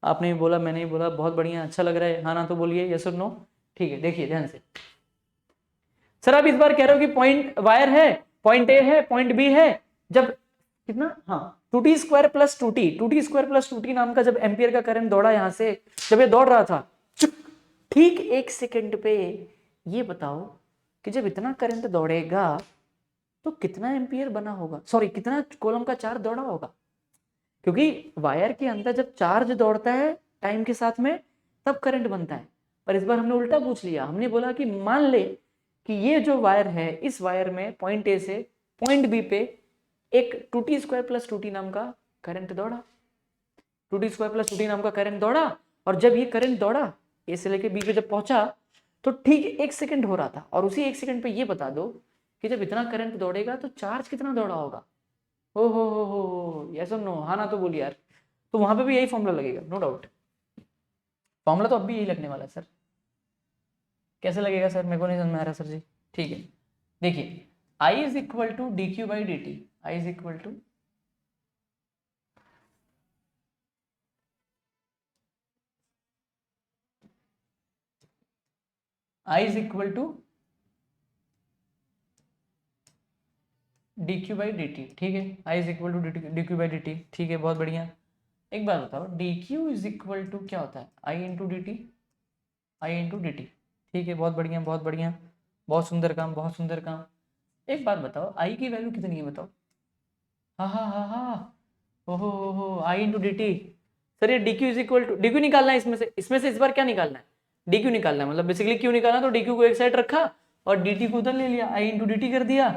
आपने भी बोला, मैंने भी बोला, बहुत बढ़िया, अच्छा लग रहा है, हाँ ना तो बोलिए, यस और नो। ठीक है, देखिए ध्यान से। सर आप इस बार कह रहे हो कि पॉइंट वायर है, पॉइंट ए है, पॉइंट बी है, जब कितना, हाँ 2t स्क्वायर प्लस 2t नाम का जब एम्पियर का करंट दौड़ा, यहां से जब ये दौड़ रहा था, ठीक 1 सेकंड पे ये बताओ कि जब इतना करंट दौड़ेगा तो कितना एम्पियर बना होगा, सॉरी कितना कूलम का चार्ज दौड़ा होगा। क्योंकि वायर के अंदर जब चार्ज दौड़ता है टाइम के साथ में तब करंट बनता है। पर इस बार हमने उल्टा पूछ लिया, हमने बोला कि मान ले कि ये जो वायर है, इस वायर में पॉइंट ए से पॉइंट बी पे एक 2t² + 2t नाम का करंट दौड़ा, 2t² + 2t नाम का करंट दौड़ा। और जब ये करंट दौड़ा ए से लेके बी पे जब पहुंचा तो ठीक 1 सेकंड हो रहा था, और उसी 1 सेकंड पे ये बता दो कि जब इतना करंट दौड़ेगा तो चार्ज कितना दौड़ा होगा। हो यस और नो, हाँ ना तो बोलिए यार। तो वहां पे भी यही फॉर्मूला लगेगा, नो डाउट। फॉर्मूला तो अब भी यही लगने वाला है सर। कैसे लगेगा सर, मेरे को नहीं समझ में आ रहा सर जी। ठीक है, देखिए I is equal to dq/dt, I is equal to dq/dt, ठीक है। I is equal to dq/dt, ठीक है, बहुत बढ़िया। एक बात बताओ, dq इज इक्वल टू क्या होता है, I into D T, I into D T, ठीक है, बहुत बढ़िया बहुत बढ़िया, बहुत सुंदर काम बहुत सुंदर काम। एक बात बताओ, I की वैल्यू कितनी है बताओ। हाँ, ओहो I into D T. Sir ये D Q is equal to, D Q निकालना है इसमें से इस बार क्या निकालना है, डी क्यू निकालना है। मतलब बेसिकली क्यू निकालना, तो डी क्यू को एक साइड रखा और डी टी को उधर ले लिया, आई इंटू डी टी कर दिया।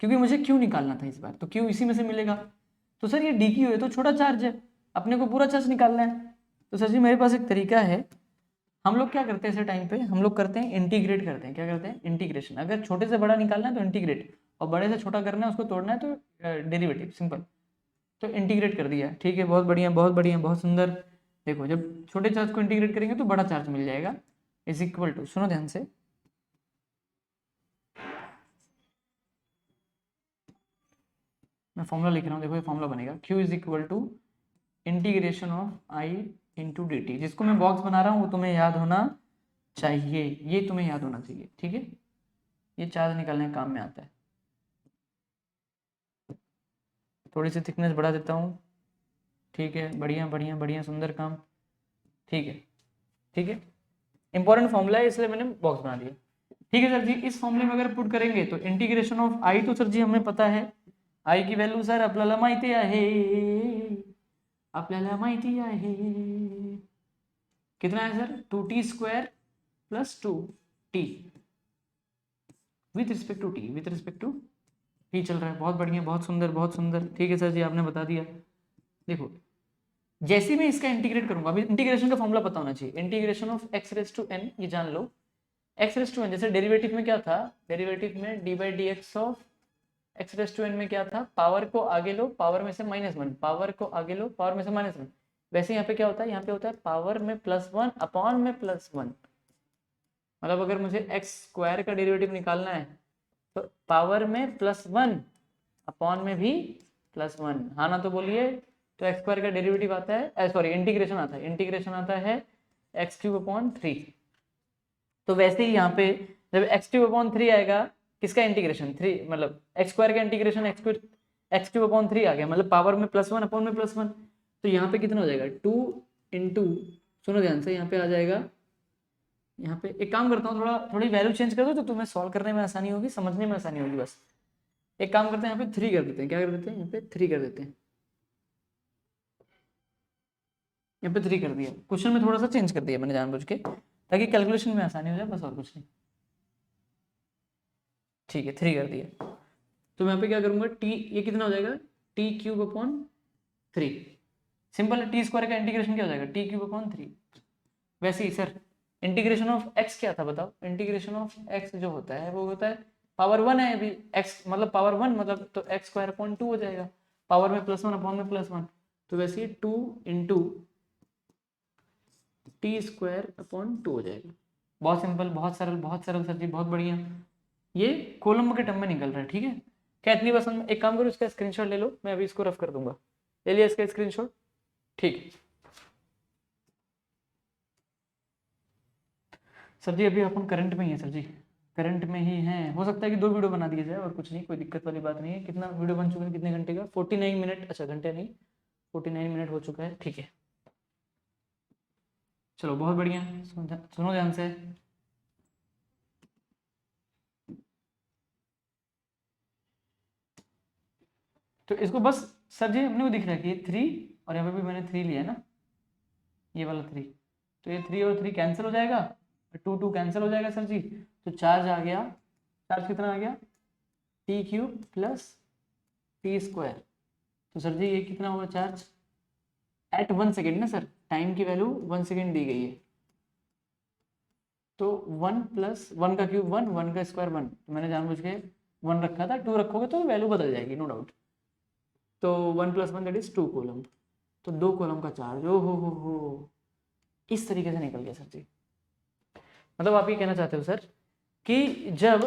क्योंकि मुझे क्यू निकालना था इस बार, तो क्यू इसी में से मिलेगा। तो सर ये डी क्यू है तो छोटा चार्ज है, अपने को पूरा चार्ज निकालना है। तो सर जी मेरे पास एक तरीका है, हम लोग क्या करते हैं ऐसे टाइम पे, हम लोग करते हैं इंटीग्रेट करते हैं। क्या करते हैं, इंटीग्रेशन। अगर छोटे से बड़ा निकालना है तो इंटीग्रेट, और बड़े से छोटा करना है उसको तोड़ना है तो डेरिवेटिव, सिंपल। तो इंटीग्रेट कर दिया, ठीक है, बहुत बढ़िया बहुत बढ़िया बहुत सुंदर। देखो जब छोटे चार्ज को इंटीग्रेट करेंगे तो बड़ा चार्ज मिल जाएगा, इज इक्वल टू, सुनो ध्यान से, मैं फॉर्मूला लिख रहा हूँ, देखो ये फॉर्मूला बनेगा, Q is equal to integration of I into D T. जिसको मैं बॉक्स बना रहा हूँ वो तुम्हें याद होना चाहिए, ये तुम्हें याद होना चाहिए, ठीक है। ये चार्ज निकालने का काम में आता है। थोड़ी सी थिकनेस बढ़ा देता हूँ, ठीक है, बढ़िया बढ़िया बढ़िया, सुंदर काम, ठीक है ठीक है। इंपॉर्टेंट फॉर्मूला है इसलिए मैंने बॉक्स बना दिया, ठीक है सर जी। इस फॉर्मूले में अगर पुट करेंगे तो इंटीग्रेशन ऑफ आई, तो सर जी हमें पता है आई की वैल्यू सर आपल्याला माहिती आहे, आपल्याला माहिती आहे कितना है sir, 2t² + 2t with respect to T, with respect to T चल रहा है, बहुत बढ़िया बहुत सुंदर बहुत सुंदर, ठीक है सर जी आपने बता दिया। देखो जैसे मैं इसका इंटीग्रेट करूंगा, अभी इंटीग्रेशन का फॉर्मूला पता होना चाहिए, इंटीग्रेशन ऑफ x⁻n, ये जान लो, x⁻n, जैसे डेरिवेटिव में क्या था, डेरिवेटिव में d/dx ऑफ x⁻n में क्या था, पावर को आगे लो, पावर में से -1, पावर को आगे लो, पावर में से -1। वैसे यहाँ पे क्या होता है, यहाँ पे होता है पावर में +1 अपॉन में +1। मतलब अगर मुझे x² का डेरिवेटिव निकालना है तो पावर में +1 अपॉन में भी +1, हाँ ना तो बोलिए। तो x² का डेरिवेटिव आता है, सॉरी इंटीग्रेशन आता है, इंटीग्रेशन आता है x³/3। तो वैसे ही यहाँ पे जब x³/3 आएगा, किसका इंटीग्रेशन, 3 मतलब x² का इंटीग्रेशन x³/3 आ गया, मतलब पावर में +1 अपॉन में +1। तो यहाँ पे कितना हो जाएगा, 2 इंटू, सुनो ध्यान से, यहाँ पे आ जाएगा, यहाँ पे एक काम करता हूँ, थोड़ी वैल्यू चेंज कर दो तो तुम्हें सॉल्व करने में आसानी होगी, समझने में आसानी होगी। बस एक काम करते हैं, यहाँ पे 3 कर देते हैं, क्या कर देते हैं, यहाँ पे 3 कर देते हैं, यहाँ पे 3 कर दिया। क्वेश्चन में थोड़ा सा चेंज कर दिया मैंने जानबूझ के, ताकि कैलकुलेशन में आसानी हो जाए, बस और कुछ नहीं। ठीक है 3 कर दिया। तो मैं यहाँ पे क्या करूंगा, टी, ये कितना हो जाएगा, t³/3, सिंपल है। t² का इंटीग्रेशन क्या हो जाएगा, t³/3। वैसे ही सर इंटीग्रेशन ऑफ x क्या था बताओ, इंटीग्रेशन ऑफ x जो होता है वो होता है पावर 1 है अभी, x मतलब पावर 1 मतलब, तो x²/2 हो जाएगा, पावर में +1 अपॉन में +1। तो वैसे ही 2 इंटू t²/2 हो जाएगा। बहुत सिंपल बहुत सरल सर जी, बहुत बढ़िया। ये कोलम्ब के टर्म में निकल रहा है, ठीक है। क्या इतनी बस, एक काम करो, इसका स्क्रीनशॉट ले लो, मैं अभी इसको रफ कर दूंगा, ले लिया इसका स्क्रीनशॉट, ठीक है। सर जी अभी अपन करंट में ही है सर जी, करंट में ही है, हो सकता है कि 2 वीडियो बना दिया जाए, और कुछ नहीं, कोई दिक्कत वाली बात नहीं है। कितना वीडियो बन चुका है, कितने घंटे का, 49 मिनट, अच्छा घंटे नहीं, 49 मिनट हो चुका है, ठीक है। चलो बहुत बढ़िया, सुनो ध्यान से, तो इसको बस सर जी अपने को दिख रहा है कि ये 3 और यहाँ पे भी मैंने 3 लिया है ना, ये वाला 3, तो ये 3 और 3 कैंसिल हो जाएगा, 2 2 कैंसिल हो जाएगा सर जी। तो चार्ज आ गया, चार्ज कितना आ गया, t³ प्लस t²। तो सर जी ये कितना होगा चार्ज एट 1 सेकेंड ना सर, टाइम की वैल्यू 1 सेकेंड दी गई है, तो 1 प्लस 1 का क्यूब 1, 1 का स्क्वायर 1, तो मैंने जानबूझ के 1 रखा था, 2 रखोगे तो वैल्यू बदल जाएगी नो डाउट। तो 1 + 1 दैट इज 2 कूलम, तो 2 कूलम का चार्ज, ओ हो, इस तरीके से निकल गया सर जी। मतलब आप ये कहना चाहते हो सर कि जब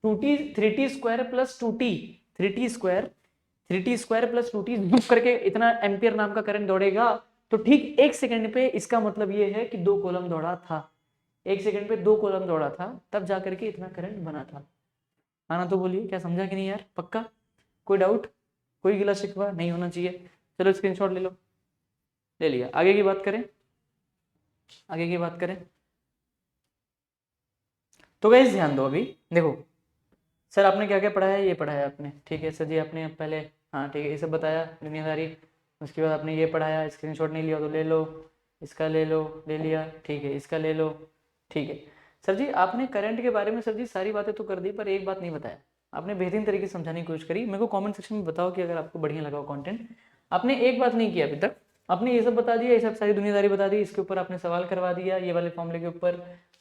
2t 3t² plus 2t 3t² plus 2t group करके इतना एम्पियर नाम का करंट दौड़ेगा, तो ठीक 1 सेकंड पे इसका मतलब ये है कि 2 कूलम दौड़ा था, 1 सेकंड पे 2 कूलम दौड़ा था, तब जा करके इतना करंट बना था। आना तो बोलिए, क्या समझा कि नहीं यार, पक्का? कोई डाउट, कोई गिला शिकवा नहीं होना चाहिए। चलो स्क्रीनशॉट ले लो, ले लिया। आगे की बात करें, आगे की बात करें तो गाइस ध्यान दो, अभी देखो सर आपने क्या क्या पढ़ाया, ये पढ़ाया आपने, ठीक है सर जी, आपने पहले, हाँ ठीक है, ये सब बताया दुनियादारी। उसके बाद आपने ये पढ़ाया, स्क्रीनशॉट नहीं लिया तो ले लो, इसका ले लो, ले लिया, ठीक है, इसका ले लो, ठीक है। सर जी आपने करंट के बारे में सर जी सारी बातें तो कर दी, पर एक बात नहीं बताया आपने, बेहतरीन तरीके से समझाने की कोशिश करी। मेरे को कमेंट सेक्शन में बताओ कि अगर आपको बढ़िया लगा हो कंटेंट। आपने एक बात नहीं किया अभी तक, आपने ये सब बता दिया, ये सब सारी दुनियादारी बता दी, इसके ऊपर आपने सवाल करवा दिया ये वाले फॉर्मूले के ऊपर,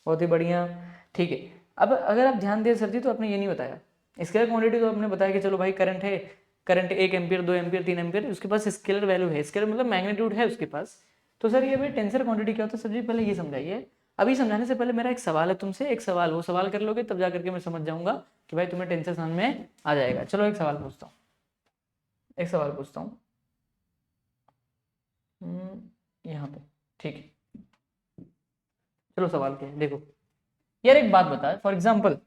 बहुत ही बढ़िया, ठीक है। अब अगर आप ध्यान दें सर जी, तो आपने ये नहीं बताया स्केलर क्वांटिटी, तो आपने बताया कि चलो भाई करंट है, करंट 1 एम्पियर 2 एम्पियर 3 एम्पियर, उसके पास स्केलर वैल्यू है, स्केलर मतलब मैग्नीट्यूड है उसके पास। तो सर ये भाई टेंसर क्वांटिटी क्या होता है सर जी, पहले ये समझाइए। अभी समझाने से पहले मेरा एक सवाल है तुमसे, एक सवाल, वो सवाल कर लोगे तब जा करके मैं समझ जाऊंगा कि भाई तुम्हें टेंसर समझ में आ जाएगा। चलो एक सवाल पूछता हूँ, एक सवाल पूछता हूँ यहाँ पे, ठीक है। चलो सवाल क्या है, देखो यार एक बात बता, फॉर एग्जाम्पल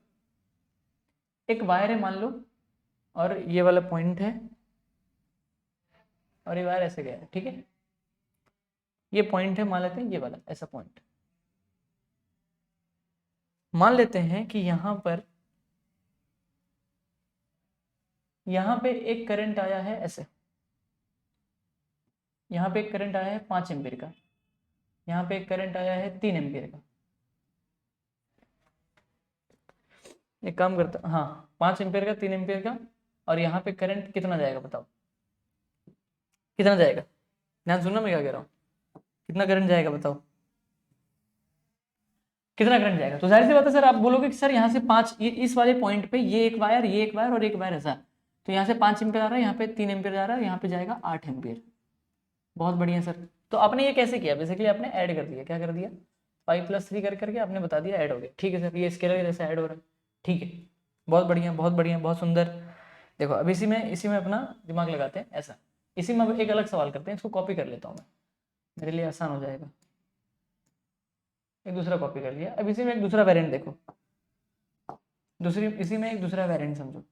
एक वायर है मान लो, और ये वाला पॉइंट है, और ये वायर ऐसे गया है, ठीक है, ये पॉइंट है, मान लेते हैं ये वाला ऐसा पॉइंट, मान लेते हैं कि यहाँ पे एक करंट आया है ऐसे, यहाँ पे एक करंट आया है 5 एम्पीयर का, यहाँ पे एक करंट आया है 3 एम्पीयर का। एक काम करता, हाँ 5 एम्पीयर का 3 एम्पीयर का, और यहाँ पे करंट कितना जाएगा बताओ, कितना जाएगा, ध्यान सुनना मैं क्या कह रहा हूँ, कितना करंट जाएगा बताओ, कितना करंट जाएगा। तो जाहिर सी बात है सर, आप बोलोगे कि सर यहाँ से 5, इस वाले पॉइंट पे ये एक वायर, ये एक वायर और एक वायर ऐसा, तो यहाँ से 5 एम्पीयर आ रहा है, यहाँ पे 3 एम्पीयर जा रहा है, यहाँ पे जाएगा 8 एम्पीयर। बहुत बढ़िया सर। तो आपने ये कैसे किया, बेसिकली आपने ऐड कर दिया, क्या कर दिया, 5 + 3 कर करके आपने बता दिया ऐड हो गया, ठीक है सर, ये स्केलर के जैसे ऐड हो रहा है, ठीक है, बहुत बढ़िया, बहुत बढ़िया, बहुत सुंदर। देखो अब इसी में अपना दिमाग लगाते हैं ऐसा, इसी में अब एक अलग सवाल करते हैं, इसको कॉपी कर लेता हूँ मैं, मेरे लिए आसान हो जाएगा। एक दूसरा कॉपी कर लिया, अब इसी में एक दूसरा वेरिएंट देखो, इसी में एक दूसरा वेरिएंट समझो,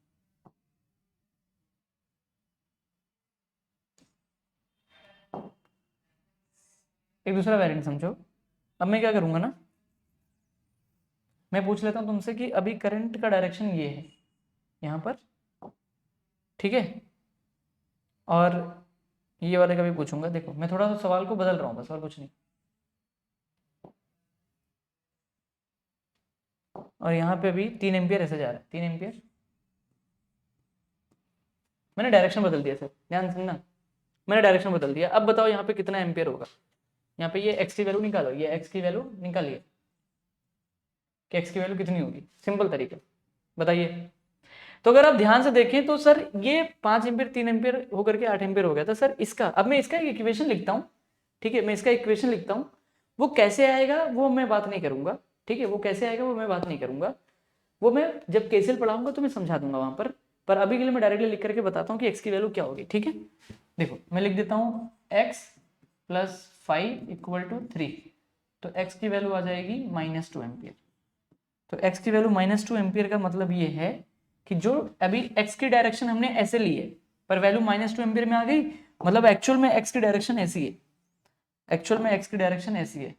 एक दूसरा वेरिएंट समझो। अब मैं क्या करूंगा ना, मैं पूछ लेता हूँ तुमसे कि अभी करंट का डायरेक्शन ये है यहाँ पर, ठीक है, और ये वाले का भी पूछूंगा। देखो मैं थोड़ा सा सवाल को बदल रहा हूँ बस, और कुछ नहीं, और यहाँ पे भी 3 एम्पियर ऐसे जा रहा है, 3 एम्पियर, मैंने डायरेक्शन बदल दिया सर, ध्यान सुनना, मैंने डायरेक्शन बदल दिया। अब बताओ यहाँ पे कितना एम्पियर होगा, यहाँ पे ये एक्स की वैल्यू निकालो, ये एक्स की वैल्यू निकालिए कि एक्स की वैल्यू कितनी होगी, सिंपल तरीका बताइए। तो अगर आप ध्यान से देखें तो सर ये 5 एम्पियर 3 एम्पियर होकर के 8 एम्पियर हो गया था सर इसका। अब मैं इसका एक इक्वेशन लिखता हूँ, ठीक है, मैं इसका इक्वेशन लिखता हूँ, वो कैसे आएगा वो मैं बात नहीं करूंगा, ठीक है, वो कैसे आएगा वो मैं बात नहीं करूंगा, वो मैं जब केसीएल पढ़ाऊंगा तो मैं समझा दूंगा वहां पर अभी के लिए मैं डायरेक्टली लिख करके बताता हूँ कि एक्स की वैल्यू क्या होगी, ठीक है। देखो मैं लिख देता हूँ x + 5 = 3, तो x की वैल्यू आ जाएगी -2 एम्पियर। तो x की वैल्यू -2 एम्पियर का मतलब ये है कि जो अभी x की डायरेक्शन हमने ऐसे ली है, पर वैल्यू -2 एम्पियर में आ गई, मतलब एक्चुअल में x की डायरेक्शन ऐसी है, एक्चुअल में x की डायरेक्शन ऐसी है,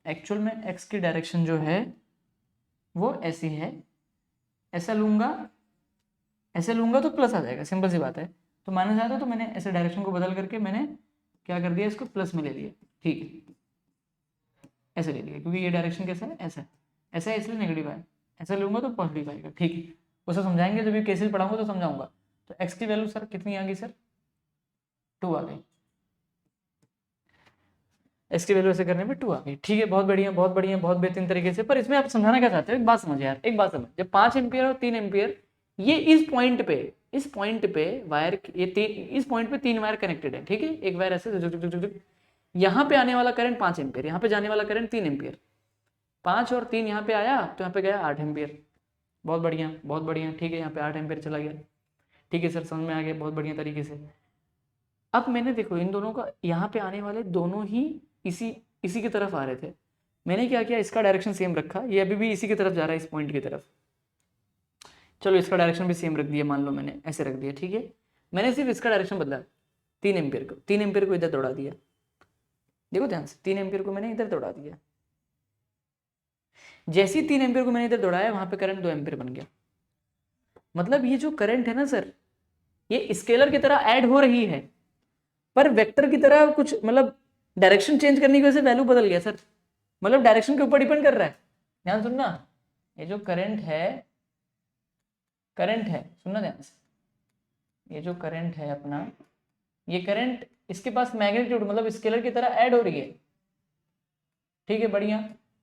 एक्चुअल में x की डायरेक्शन जो है वो ऐसी है, ऐसा लूंगा ऐसे लूंगा तो प्लस आ जाएगा, सिंपल सी बात है। तो माइनस आया था तो मैंने ऐसे डायरेक्शन को बदल करके मैंने क्या कर दिया, इसको प्लस में ले लिया, ठीक है, ऐसे ले लिया, क्योंकि ये डायरेक्शन कैसा है, ऐसा है, ऐसा है इसलिए नेगेटिव आया, ऐसा लूंगा तो पॉजिटिव आएगा, ठीक है। उसे समझाएंगे जब ये केसेस पढ़ाऊंगा तो समझाऊंगा। तो एक्स की वैल्यू सर कितनी आ गई सर, 2 आ गई, एक्स की वैल्यू ऐसे करने पे 2 आ गई, ठीक है, बहुत बढ़िया बहुत बढ़िया, बहुत बेहतरीन तरीके से। पर इसमें आप समझाना क्या चाहते हो, एक बात समझ यार, एक बात समझ, जब 5 एम्पियर और 3 एम्पियर, ये इस पॉइंट पे वायर, ये इस पॉइंट पे 3 वायर कनेक्टेड है, ठीक है, एक वायर ऐसे, यहाँ पे आने वाला करंट 5 एम्पियर, यहाँ पे जाने वाला करंट 3 एम्पियर, 5 और 3 यहाँ पे आया तो यहाँ पे गया 8 एम्पियर, बहुत बढ़िया बहुत बढ़िया, ठीक है, यहाँ पे 8 एम्पियर चला गया, ठीक है सर, समझ में आ गया बहुत बढ़िया तरीके से। अब मैंने देखो इन दोनों का, यहाँ पे आने वाले दोनों ही इसी इसी की तरफ आ रहे थे, मैंने क्या किया, इसका डायरेक्शन सेम रखा, ये अभी भी इसी की तरफ जा रहा है, इस पॉइंट की तरफ, चलो इसका डायरेक्शन भी सेम रख दिया, मान लो मैंने ऐसे रख दिया, ठीक है, मैंने सिर्फ इसका डायरेक्शन बदला, 3 एम्पियर को इधर दौड़ा दिया, देखो ध्यान से, 3 एम्पियर को मैंने इधर दौड़ा दिया, जैसे ही 3 एम्पियर को मैंने इधर दौड़ाया वहां पे करंट 2 एम्पियर बन गया। मतलब ये जो करंट है ना सर, ये स्केलर की तरह ऐड हो रही है, पर वेक्टर की तरह कुछ, मतलब डायरेक्शन चेंज करने की वजह से वैल्यू बदल गया सर, मतलब डायरेक्शन के ऊपर डिपेंड कर रहा है। ध्यान सुनना, ये जो करंट है सुनना ध्यान से, ये जो करंट है अपना, ये करंट इसके पास मैग्नीट्यूड मतलब स्केलर की तरह ऐड हो रही है, ठीक है, बढ़िया,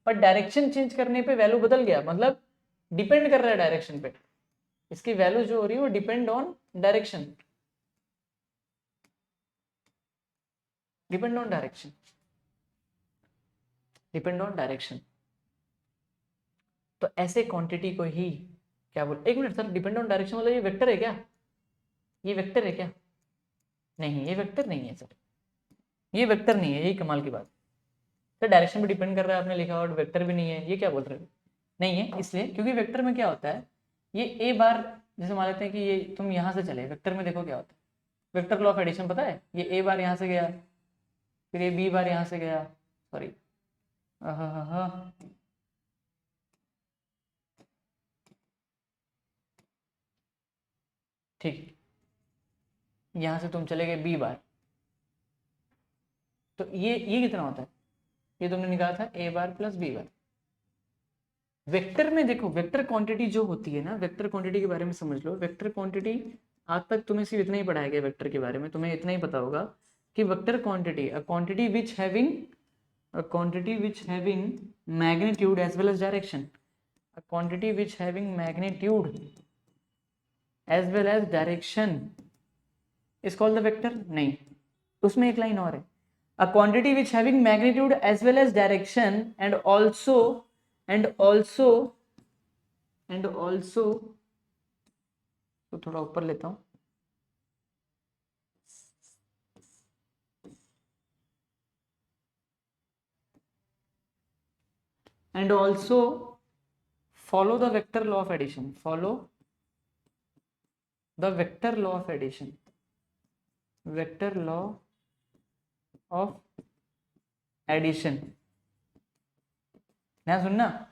पर डायरेक्शन चेंज करने पे वैल्यू बदल गया, मतलब डिपेंड कर रहा है डायरेक्शन पे, इसकी वैल्यू जो हो रही है वो depend on direction, depend on direction, depend on direction. तो ऐसे क्वांटिटी को ही क्या बोल, एक minute sir, depend on direction मतलब ये वेक्टर है क्या, ये वेक्टर है क्या, नहीं ये वेक्टर नहीं है सर, ये वेक्टर नहीं है, यही कमाल की बात सर, डायरेक्शन पे डिपेंड कर रहा है आपने लिखा, और वेक्टर भी नहीं है, ये क्या बोल रहे हो, नहीं है, इसलिए क्योंकि वेक्टर में क्या होता है, ये ए बार, जैसे मान लेते हैं कि ये तुम यहाँ से चले, वेक्टर में देखो क्या होता है, वेक्टर लॉ ऑफ एडिशन पता है, ये ए बार यहाँ से गया, फिर ये बी बार यहाँ से गया, सॉरी, हाँ, ठीक, यहाँ से तुम चले गए बी बार, तो ये कितना होता है, ये तुमने निकाला था ए बार प्लस बी बार। वेक्टर में देखो, वेक्टर क्वांटिटी जो होती है ना, वेक्टर क्वांटिटी के बारे में समझ लो, वेक्टर क्वांटिटी आज तक तुम्हें सिर्फ इतना ही पढ़ाया गया वेक्टर के बारे में, तुम्हें इतना ही पता होगा कि vector quantity, a quantity which having magnitude as well as direction, a quantity which having magnitude as well as direction is called the vector. नहीं, उसमें एक लाइन और है, a quantity which having magnitude as well as direction and also तो थोड़ा ऊपर लेता हूं, and also follow the vector law of addition, follow the vector law of addition, vector law of addition, ध्यान सुनना,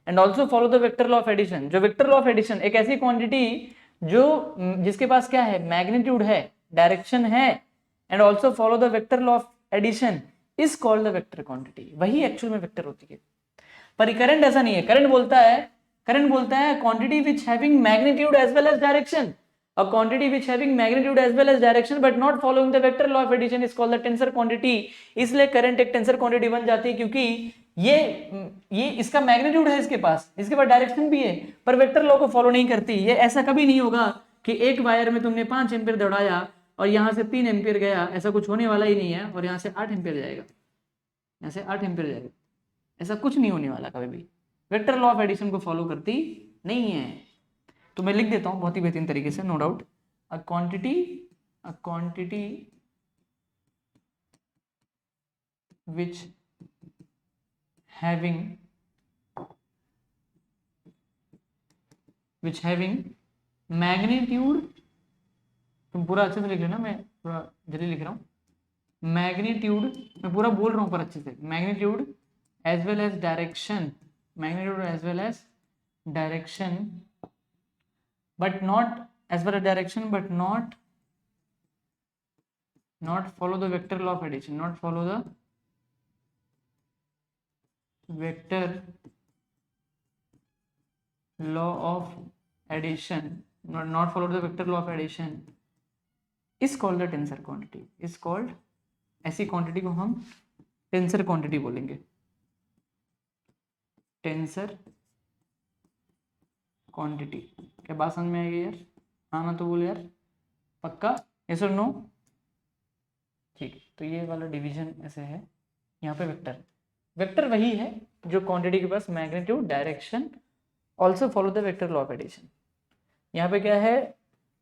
and also follow the vector law of addition, जो vector law of addition एक ऐसी क्वांटिटी जो जिसके पास क्या है, magnitude है, डायरेक्शन है, and also follow the vector law of addition is called the vector quantity, वही एक्चुअल में वेक्टर होती है। पर करंट ऐसा नहीं है, करंट बोलता है quantity which having magnitude as well as direction, a quantity which having magnitude as well as direction but not following the vector law of addition is called the tensor quantity। इसलिए current एक tensor quantity बन जाती है, क्योंकि ये इसका magnitude है, इसके पास डायरेक्शन भी है, पर वेक्टर लॉ को फॉलो नहीं करती। ये ऐसा कभी नहीं होगा कि एक वायर में तुमने 5 एम्पियर दौड़ाया और यहाँ से 3 एम्पियर गया, ऐसा कुछ होने वाला ही नहीं है, और यहाँ से 8 एम्पियर जाएगा, यहाँ से 8 एम्पियर जाएगा, ऐसा कुछ नहीं होने वाला कभी भी, वेक्टर लॉ ऑफ एडिशन को फॉलो करती नहीं है। तो मैं लिख देता हूं बहुत ही बेहतरीन तरीके से, no doubt, a quantity which having magnitude, तुम पूरा अच्छे से लिख लेना, मैं थोड़ा जल्दी लिख रहा हूं, मैग्नीट्यूड, मैं पूरा बोल रहा हूं पर अच्छे से, magnitude as well as direction, magnitude as well as direction but not as पर direction but not follow the vector law of addition, not follow the vector law of addition, not follow the vector law of addition is called the tensor quantity, is called, ऐसी quantity को हम tensor quantity बोलेंगे, tensor quantity. क्या बात समझ में आएगी यार? हाँ ना तो बोल यार, पक्का? यस और नो? ठीक है, तो ये वाला डिवीजन ऐसे है। यहाँ पे वेक्टर, वेक्टर वही है जो क्वांटिटी के पास magnitude, direction, also follow the vector law of addition. यहाँ पे क्या है?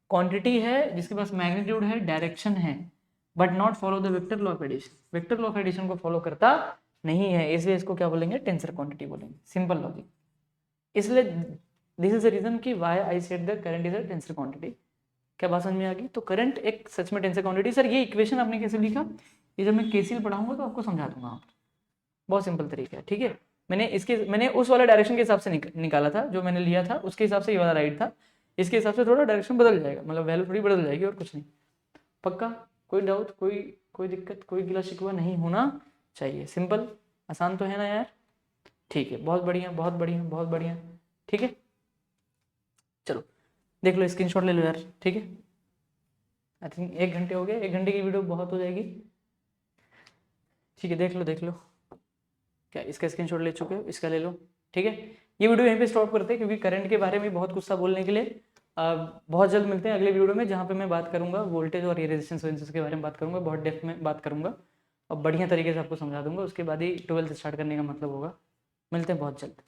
क्वांटिटी है जिसके पास मैग्नीट्यूड है, डायरेक्शन है, but not follow the vector law of addition. Vector law of addition को फॉलो करता नहीं है, इसलिए इसको क्या बोलेंगे? टेंसर क्वांटिटी बोलेंगे। Simple logic. इसलिए दिस इज द रीजन कि why I said the current is a tensor quantity. क्या बात समझ में आ गई? तो करंट एक सच में टेंसर क्वांटिटी। सर ये इक्वेशन आपने कैसे लिखा? ये जब मैं केसीएल पढ़ाऊंगा तो आपको समझा दूंगा। आप बहुत सिंपल तरीका है, ठीक है। मैंने उस वाला डायरेक्शन के हिसाब से निकाला था, जो मैंने लिया था उसके हिसाब से ये वाला राइट था। इसके हिसाब से थोड़ा डायरेक्शन बदल जाएगा, मतलब वैल्यू थोड़ी बदल जाएगी और कुछ नहीं। पक्का? कोई डाउट, कोई दिक्कत, कोई गिला शिकवा नहीं होना चाहिए। सिंपल, आसान तो है ना यार? ठीक है, बहुत बढ़िया बहुत बढ़िया बहुत बढ़िया। ठीक है, चलो देख लो, स्क्रीनशॉट ले लो यार। ठीक है, आई थिंक 1 घंटे हो गए, 1 घंटे की वीडियो बहुत हो जाएगी। ठीक है, देख लो। क्या इसका स्क्रीनशॉट ले चुके हो? इसका ले लो। ठीक है, ये वीडियो यहीं पे स्टॉप करते हैं, क्योंकि करंट के बारे में बहुत कुछ था बोलने के लिए। बहुत जल्द मिलते हैं अगले वीडियो में, जहाँ पे मैं बात करूंगा वोल्टेज और ये रेजिस्टेंस के बारे में बात करूंगा, बहुत डेप्थ में बात करूंगा और बढ़िया तरीके से आपको समझा दूंगा। उसके बाद ही 12th स्टार्ट करने का मतलब होगा। मिलते हैं बहुत जल्द।